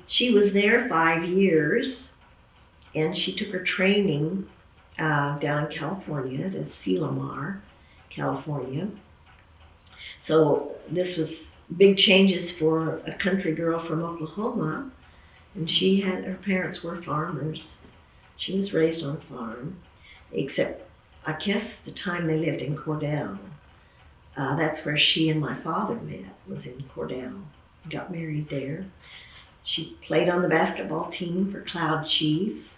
She was there 5 years, and she took her training down in California at Silomar, California. So this was big changes for a country girl from Oklahoma, and her parents were farmers. She was raised on a farm, except I guess the time they lived in Cordell. That's where she and my father met, was in Cordell. Got married there. She played on the basketball team for Cloud Chief.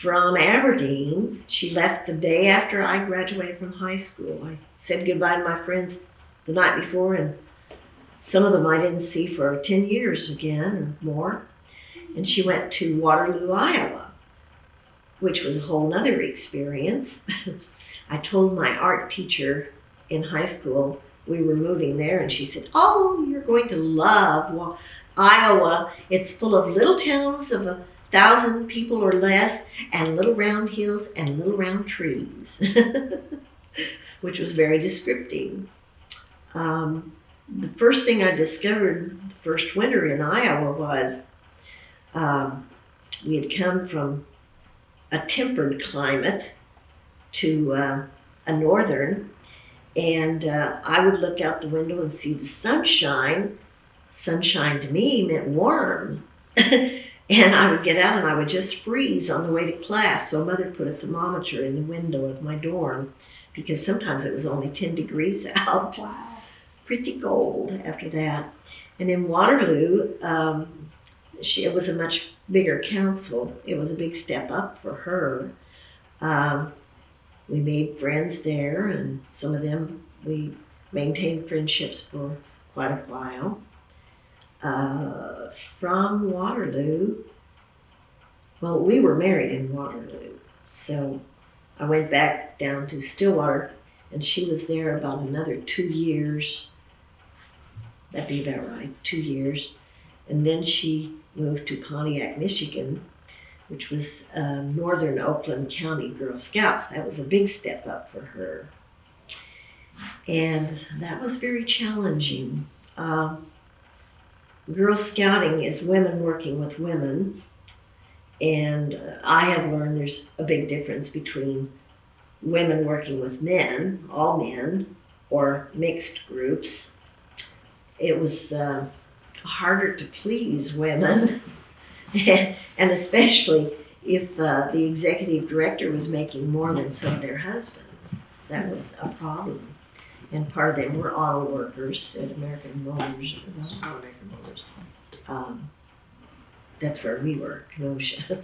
From Aberdeen, she left the day after I graduated from high school. I said goodbye to my friends the night before, and some of them I didn't see for 10 years again or more. And she went to Waterloo, Iowa, which was a whole nother experience. I told my art teacher in high school we were moving there, and she said, "Oh, you're going to love Iowa. It's full of little towns of 1,000 people or less, and little round hills and little round trees," which was very descriptive. The first thing I discovered the first winter in Iowa was we had come from a tempered climate to a northern, and I would look out the window and see the sunshine. Sunshine to me meant warm. And I would get out and I would just freeze on the way to class. So Mother put a thermometer in the window of my dorm because sometimes it was only 10 degrees out. Wow. Pretty cold after that. And in Waterloo, it was a much bigger council. It was a big step up for her. We made friends there, and some of them we maintained friendships for quite a while. From Waterloo, well, we were married in Waterloo, so I went back down to Stillwater, and she was there about another 2 years. That'd be about right, 2 years. And then she moved to Pontiac, Michigan, which was Northern Oakland County Girl Scouts. That was a big step up for her. And that was very challenging. Girl Scouting is women working with women. And I have learned there's a big difference between women working with men, all men, or mixed groups. It was harder to please women, and especially if the executive director was making more than some of their husbands. That was a problem. And part of them were auto workers at American Motors, not American Motors. That's where we were, Kenosha.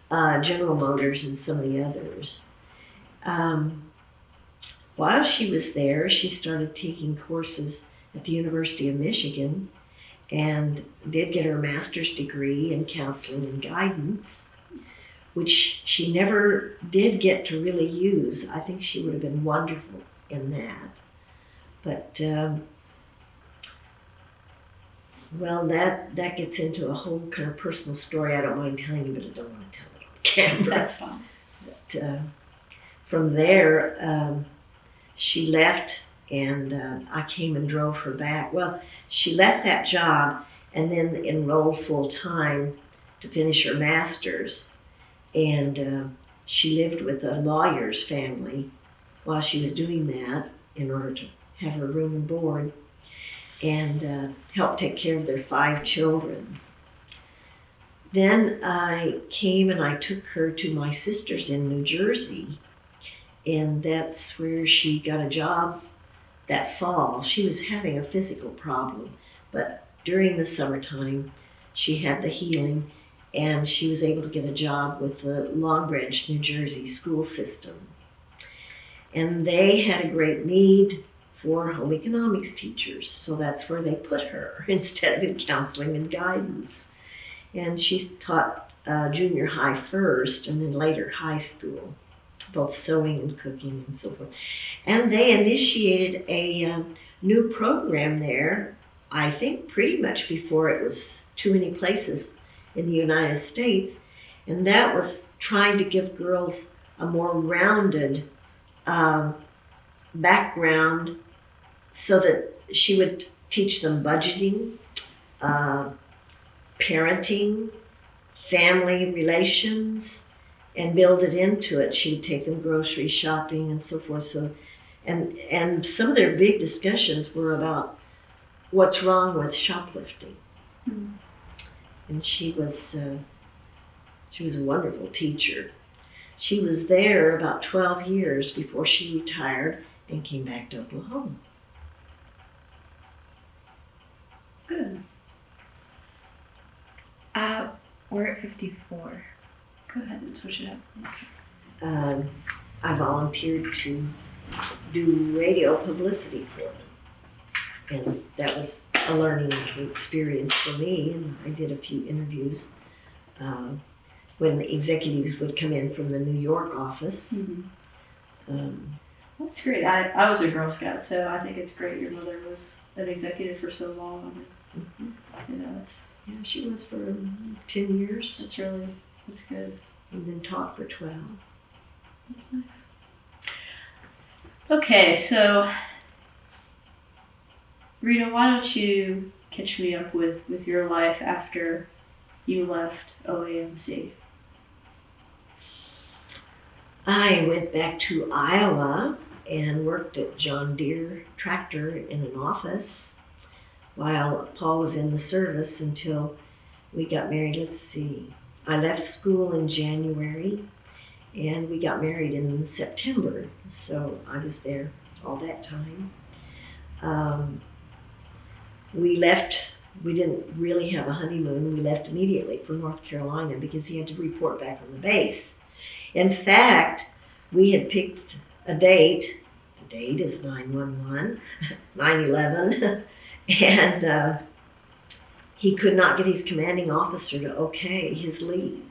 General Motors and some of the others. While she was there, she started taking courses at the University of Michigan and did get her master's degree in counseling and guidance, which she never did get to really use. I think she would have been wonderful in that. But, well, that gets into a whole kind of personal story I don't mind telling you, but I don't want to tell it on camera. That's fine. But from there, she left, and I came and drove her back. Well, she left that job and then enrolled full time to finish her master's. And she lived with a lawyer's family while she was doing that in order to have her room and board, and help take care of their 5 children. Then I came and I took her to my sister's in New Jersey, and that's where she got a job that fall. She was having a physical problem, but during the summertime she had the healing, and she was able to get a job with the Long Branch, New Jersey school system. And they had a great need for home economics teachers, so that's where they put her instead of in counseling and guidance. And she taught junior high first and then later high school, both sewing and cooking and so forth. And they initiated a new program there, I think pretty much before it was too many places in the United States, and that was trying to give girls a more rounded background so that she would teach them budgeting, parenting, family relations, and build it into it. She would take them grocery shopping and so forth. So, and some of their big discussions were about what's wrong with shoplifting. Mm-hmm. And she was a wonderful teacher. She was there about 12 years before she retired and came back to Oklahoma. Good. We're at 54. Go ahead and switch it up. I volunteered to do radio publicity for them. And that was a learning experience for me, and I did a few interviews when the executives would come in from the New York office. Mm-hmm. That's great. I was a Girl Scout, so I think it's great your mother was an executive for so long. Mm-hmm. You know, yeah, she was for 10 years. That's good. And then taught for 12. That's nice. Okay, so Rita, why don't you catch me up with your life after you left OAMC? I went back to Iowa and worked at John Deere Tractor in an office while Paul was in the service until We got married, let's see. I left school in January and we got married in September. So I was there all that time. We left, we didn't really have a honeymoon. We left immediately for North Carolina because he had to report back on the base. In fact, we had picked a date. The date is 9/11, 9/11, and he could not get his commanding officer to okay his leave.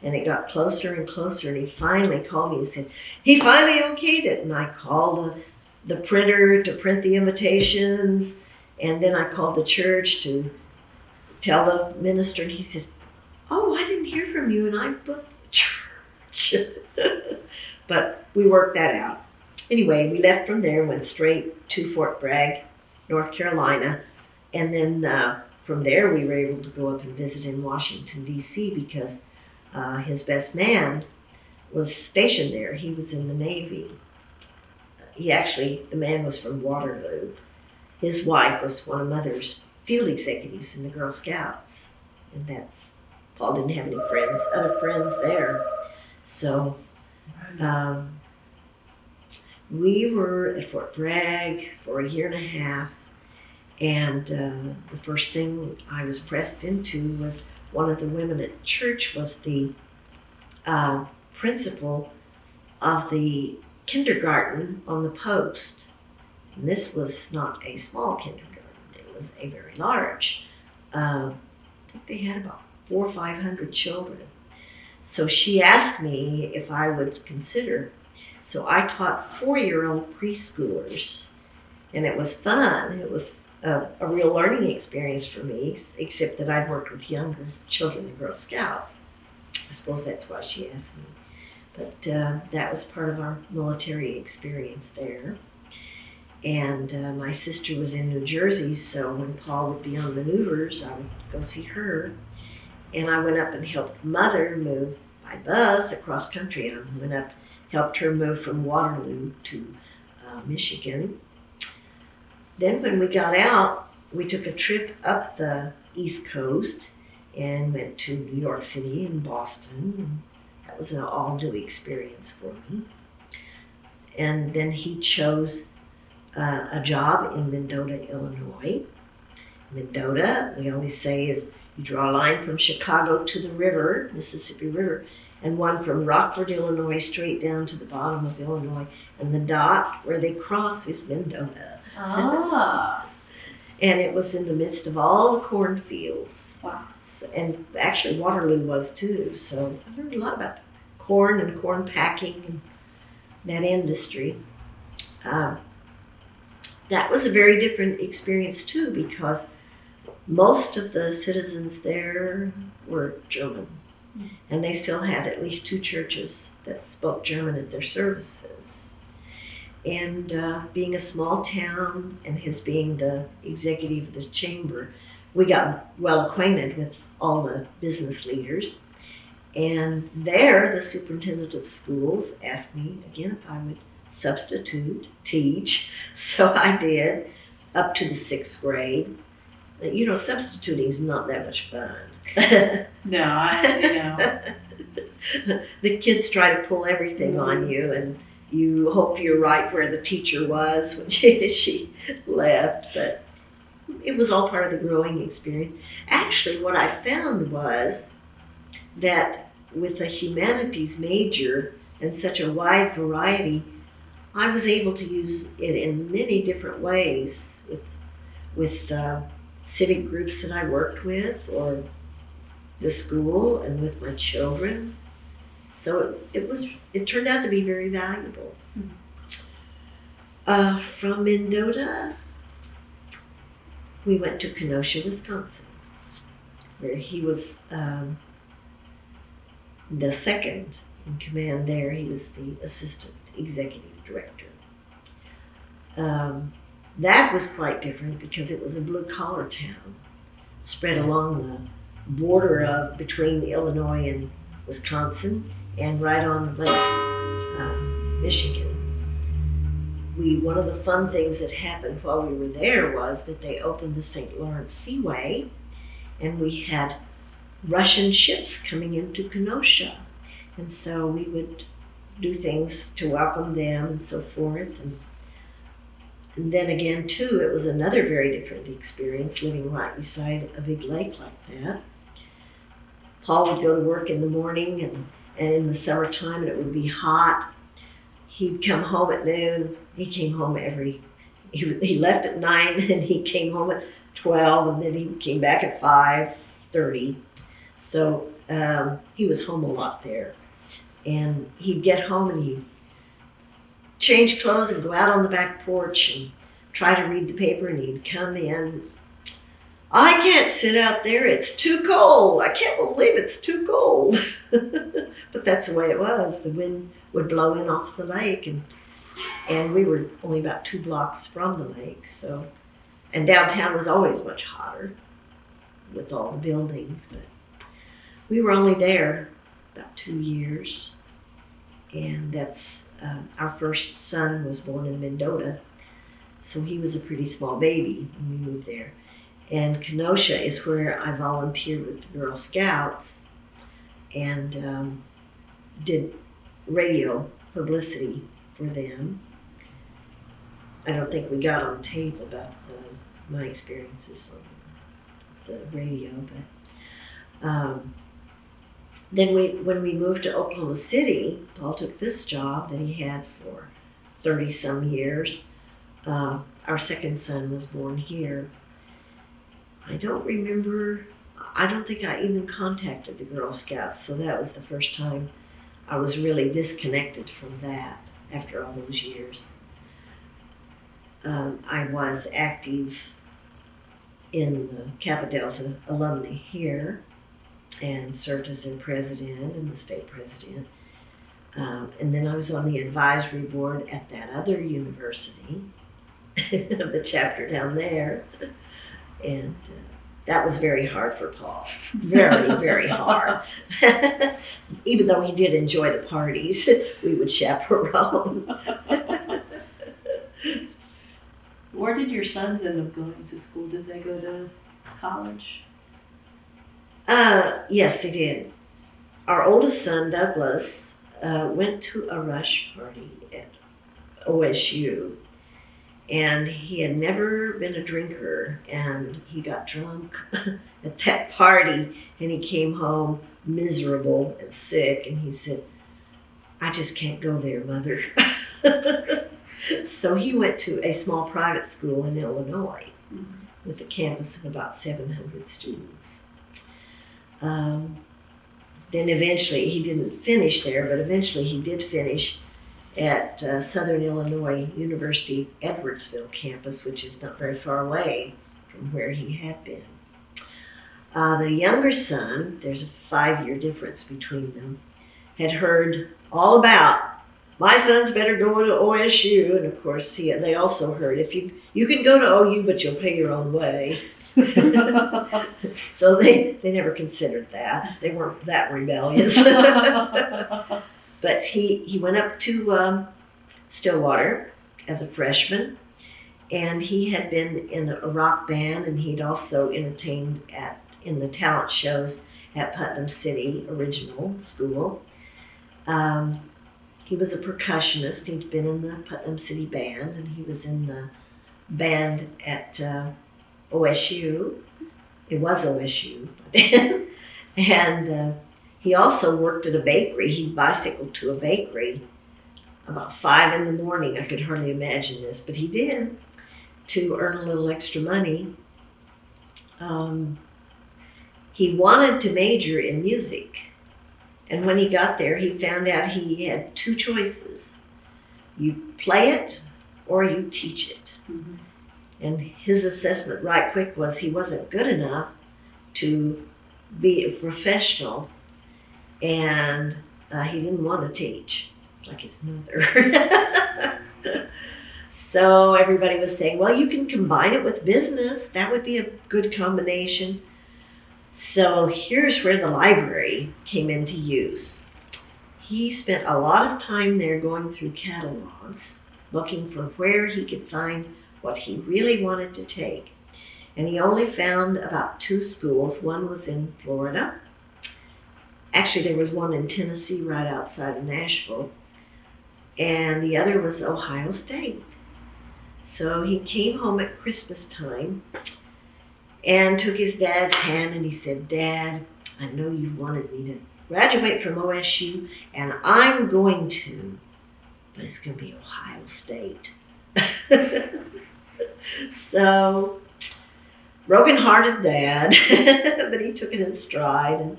And it got closer and closer, and he finally called me and said, he finally okayed it. And I called the printer to print the invitations, and then I called the church to tell the minister, and he said, oh, I didn't hear from you, and I booked the church. But we worked that out. Anyway, we left from there and went straight to Fort Bragg, North Carolina, and then from there we were able to go up and visit in Washington, D.C. because his best man was stationed there. He was in the Navy. The man was from Waterloo. His wife was one of Mother's field executives in the Girl Scouts. And Paul didn't have any other friends there. So we were at Fort Bragg for a year and a half. And the first thing I was pressed into was one of the women at church was the principal of the kindergarten on the post. And this was not a small kindergarten, it was a very large. I think they had about 400 or 500 children. So she asked me if I would consider. So I taught 4-year-old preschoolers, and it was fun. It was a real learning experience for me, except that I'd worked with younger children in Girl Scouts. I suppose that's why she asked me. But that was part of our military experience there. And my sister was in New Jersey, so when Paul would be on maneuvers, I would go see her. And I went up and helped Mother move by bus across country. I went up, helped her move from Waterloo to Michigan. Then when we got out, we took a trip up the East Coast and went to New York City and Boston. And that was an all-new experience for me. And then he chose a job in Mendota, Illinois. Mendota, we always say, is you draw a line from Chicago to the river, Mississippi River, and one from Rockford, Illinois, straight down to the bottom of Illinois. And the dot where they cross is Mendota. Ah. And it was in the midst of all the cornfields. Wow. And actually Waterloo was too. So I learned a lot about corn and corn packing and that industry. That was a very different experience too, because most of the citizens there were German. And they still had at least 2 churches that spoke German at their services. And being a small town and his being the executive of the chamber, we got well acquainted with all the business leaders. And there, the superintendent of schools asked me again if I would substitute, teach. So I did, up to the 6th grade. You know, substituting is not that much fun. No, The kids try to pull everything on you, and you hope you're right where the teacher was when she left. But it was all part of the growing experience. Actually, what I found was that with a humanities major and such a wide variety, I was able to use it in many different ways with civic groups that I worked with, or the school, and with my children. So it turned out to be very valuable. From Mendota, we went to Kenosha, Wisconsin, where he was the second in command there. He was the assistant executive director. That was quite different because it was a blue-collar town spread along the border between Illinois and Wisconsin and right on Lake Michigan. One of the fun things that happened while we were there was that they opened the St. Lawrence Seaway, and we had Russian ships coming into Kenosha. And so we would do things to welcome them and so forth. And then again, too, it was another very different experience living right beside a big lake like that. Paul would go to work in the morning and in the summertime, and it would be hot. He'd come home at noon. He came home he left at 9 and he came home at 12, and then he came back at 5:30. So he was home a lot there. And he'd get home and he'd change clothes and go out on the back porch and try to read the paper, and he'd come in. I can't sit out there, it's too cold. I can't believe it's too cold. But that's the way it was. The wind would blow in off the lake, and we were only about 2 blocks from the lake. So, and downtown was always much hotter with all the buildings. But we were only there about 2 years, and that's our first son was born in Mendota, so he was a pretty small baby when we moved there. And Kenosha is where I volunteered with the Girl Scouts and did radio publicity for them. I don't think we got on tape about my experiences on the radio, but then when we moved to Oklahoma City, Paul took this job that he had for 30-some years. Our second son was born here. I don't think I even contacted the Girl Scouts, so that was the first time I was really disconnected from that after all those years. I was active in the Kappa Delta alumni here and served as their president and the state president. And then I was on the advisory board at that other university, the chapter down there. And that was very hard for Paul. Very, very hard. Even though he did enjoy the parties, we would chaperone. Where did your sons end up going to school? Did they go to college? Yes, they did. Our oldest son, Douglas, went to a rush party at OSU. And he had never been a drinker, and he got drunk at that party, and he came home miserable and sick, and he said, I just can't go there, Mother. So he went to a small private school in Illinois with a campus of about 700 students. Then eventually, he didn't finish there, but eventually he did finish at Southern Illinois University Edwardsville campus, which is not very far away from where he had been. The younger son, there's a 5-year difference between them, had heard all about, my son's better go to OSU, and of course they also heard, if you can go to OU, but you'll pay your own way. So they never considered that. They weren't that rebellious. But he went up to Stillwater as a freshman, and he had been in a rock band, and he'd also entertained in the talent shows at Putnam City Original School. He was a percussionist. He'd been in the Putnam City Band, and he was in the band at OSU. It was OSU. And he also worked at a bakery. He bicycled to a bakery about 5 in the morning. I could hardly imagine this, but he did, to earn a little extra money. He wanted to major in music. And when he got there, he found out he had 2 choices. You play it or you teach it. Mm-hmm. And his assessment right quick was he wasn't good enough to be a professional, and he didn't want to teach, like his mother. So everybody was saying, well, you can combine it with business. That would be a good combination. So here's where the library came into use. He spent a lot of time there going through catalogs, looking for where he could find what he really wanted to take. And he only found about 2 schools. One was in Florida, Actually, there was one in Tennessee right outside of Nashville, and the other was Ohio State. So he came home at Christmas time and took his dad's hand and he said, "Dad, I know you wanted me to graduate from OSU, and I'm going to, but it's going to be Ohio State." So, broken-hearted dad, but he took it in stride, and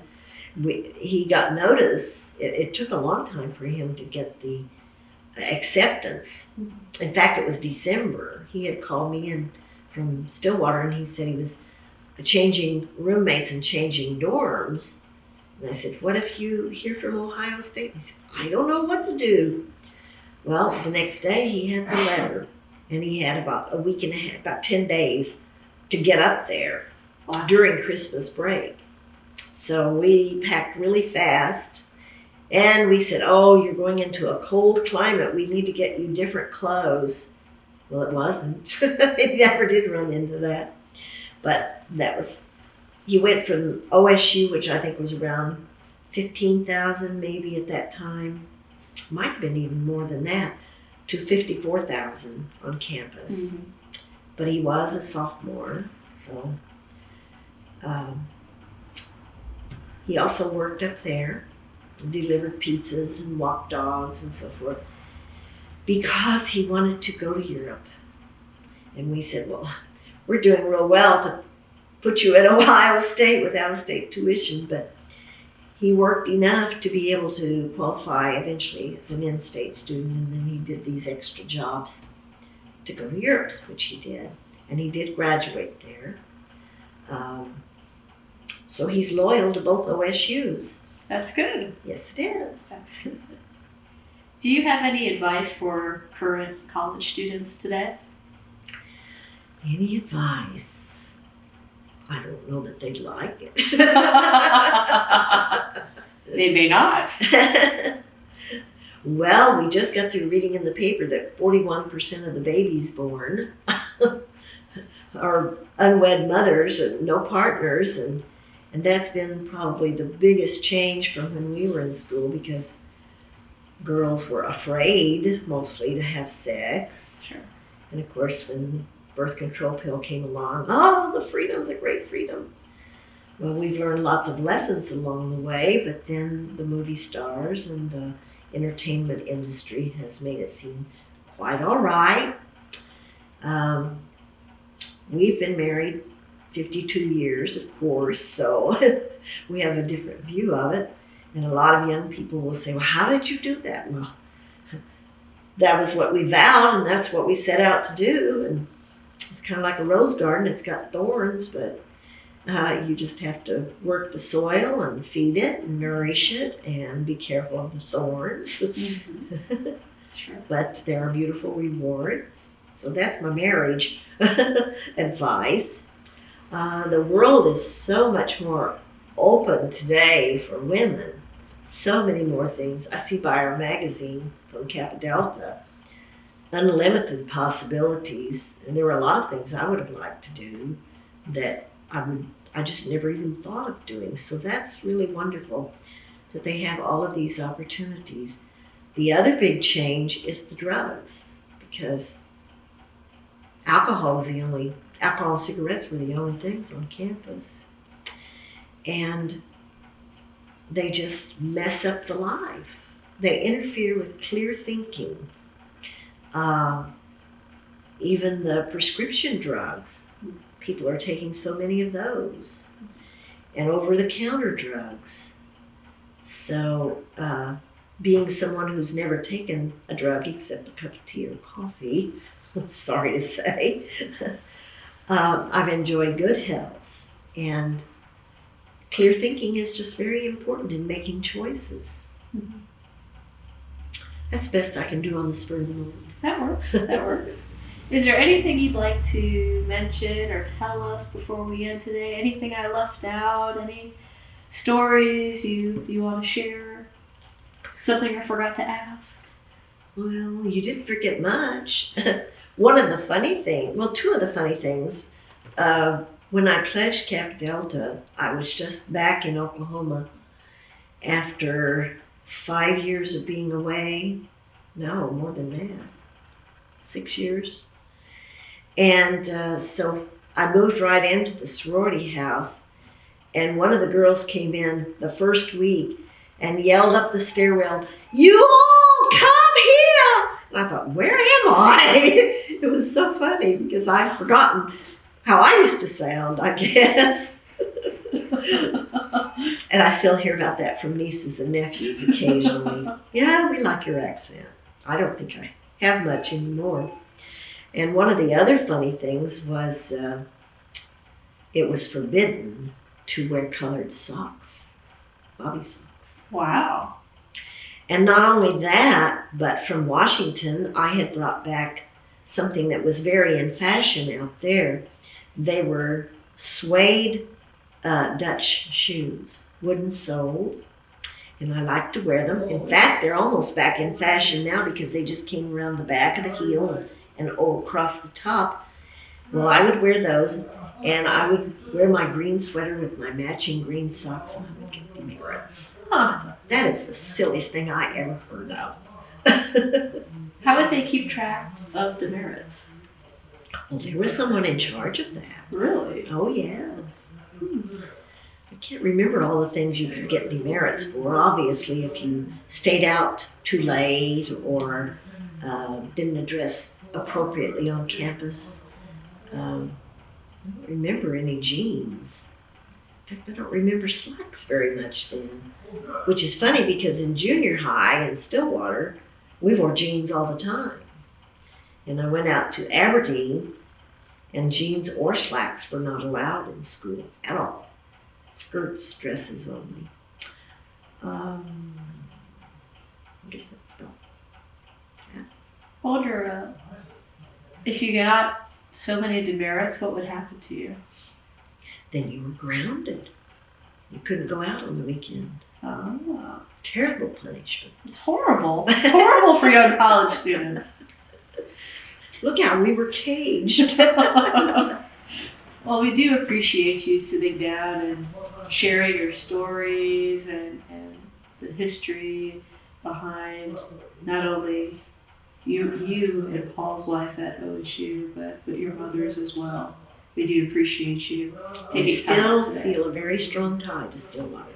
he got notice. It took a long time for him to get the acceptance. In fact, it was December. He had called me in from Stillwater, and he said he was changing roommates and changing dorms. And I said, "What if you hear from Ohio State?" He said, "I don't know what to do." Well, the next day he had the letter, and he had about a week and a half, about 10 days to get up there during Christmas break. So we packed really fast, and we said, "Oh, you're going into a cold climate. We need to get you different clothes." Well, it wasn't. It never did run into that. But he went from OSU, which I think was around 15,000 maybe at that time, might have been even more than that, to 54,000 on campus. Mm-hmm. But he was a sophomore, so he also worked up there, delivered pizzas and walked dogs and so forth, because he wanted to go to Europe. And we said, "Well, we're doing real well to put you at Ohio State with out-of-state tuition," but he worked enough to be able to qualify eventually as an in-state student, and then he did these extra jobs to go to Europe, which he did, and he did graduate there. So he's loyal to both OSUs. That's good. Yes, it is. That's good. Do you have any advice for current college students today? Any advice? I don't know that they'd like it. They may not. Well, we just got through reading in the paper that 41% of the babies born are unwed mothers and no partners, and that's been probably the biggest change from when we were in school, because girls were afraid mostly to have sex. Sure. And of course, when the birth control pill came along, oh, the freedom, the great freedom. Well, we've learned lots of lessons along the way, but then the movie stars and the entertainment industry has made it seem quite all right. We've been married 52 years, of course, so we have a different view of it. And a lot of young people will say, "Well, how did you do that?" Well, that was what we vowed, and that's what we set out to do. And it's kind of like a rose garden. It's got thorns, but you just have to work the soil and feed it and nourish it and be careful of the thorns. Mm-hmm. Sure. But there are beautiful rewards. So that's my marriage advice. The world is so much more open today for women. So many more things. I see by our magazine from Kappa Delta, unlimited possibilities. And there were a lot of things I would have liked to do that I just never even thought of doing. So that's really wonderful that they have all of these opportunities. The other big change is the drugs, because alcohol and cigarettes were the only things on campus. And they just mess up the life. They interfere with clear thinking. Even the prescription drugs, people are taking so many of those. And over-the-counter drugs. So being someone who's never taken a drug except a cup of tea or coffee, sorry to say, I've enjoyed good health. And clear thinking is just very important in making choices. Mm-hmm. That's best I can do on the spur of the moment. That works. That works. Is there anything you'd like to mention or tell us before we end today? Anything I left out? Any stories you want to share? Something I forgot to ask? Well, you didn't forget much. Two of the funny things, when I pledged Kappa Delta, I was just back in Oklahoma, after 5 years of being away. No, more than that. 6 years. And so I moved right into the sorority house. And one of the girls came in the first week and yelled up the stairwell, "You all come here!" And I thought, where am I? It was so funny because I'd forgotten how I used to sound, I guess. And I still hear about that from nieces and nephews occasionally. Yeah, we like your accent. I don't think I have much anymore. And one of the other funny things was it was forbidden to wear colored socks, bobby socks. Wow. And not only that, but from Washington, I had brought back something that was very in fashion out there. They were suede Dutch shoes, wooden soled, and I like to wear them. In fact, they're almost back in fashion now because they just came around the back of the heel and across the top. Well, I would wear those, and I would wear my green sweater with my matching green socks, and I would get demerits. Huh. That is the silliest thing I ever heard of. How would they keep track of demerits? Well, there was someone in charge of that. Really? Oh, yes. I can't remember all the things you could get demerits for. Obviously, if you stayed out too late or didn't address appropriately on campus. I don't remember any jeans. In fact, I don't remember slacks very much then. Which is funny because in junior high in Stillwater, we wore jeans all the time. And I went out to Aberdeen, and jeans or slacks were not allowed in school at all. Skirts, dresses only. I guess that's about that. I wonder if you got so many demerits, what would happen to you? Then you were grounded. You couldn't go out on the weekend. Oh, Terrible punishment. it's horrible. It's horrible for young college students. Look out, we were caged. Well, we do appreciate you sitting down and sharing your stories and the history behind not only you and Paul's life at OSU, but your mother's as well. We do appreciate you I taking time. still today. feel a very strong tie to Stillwater.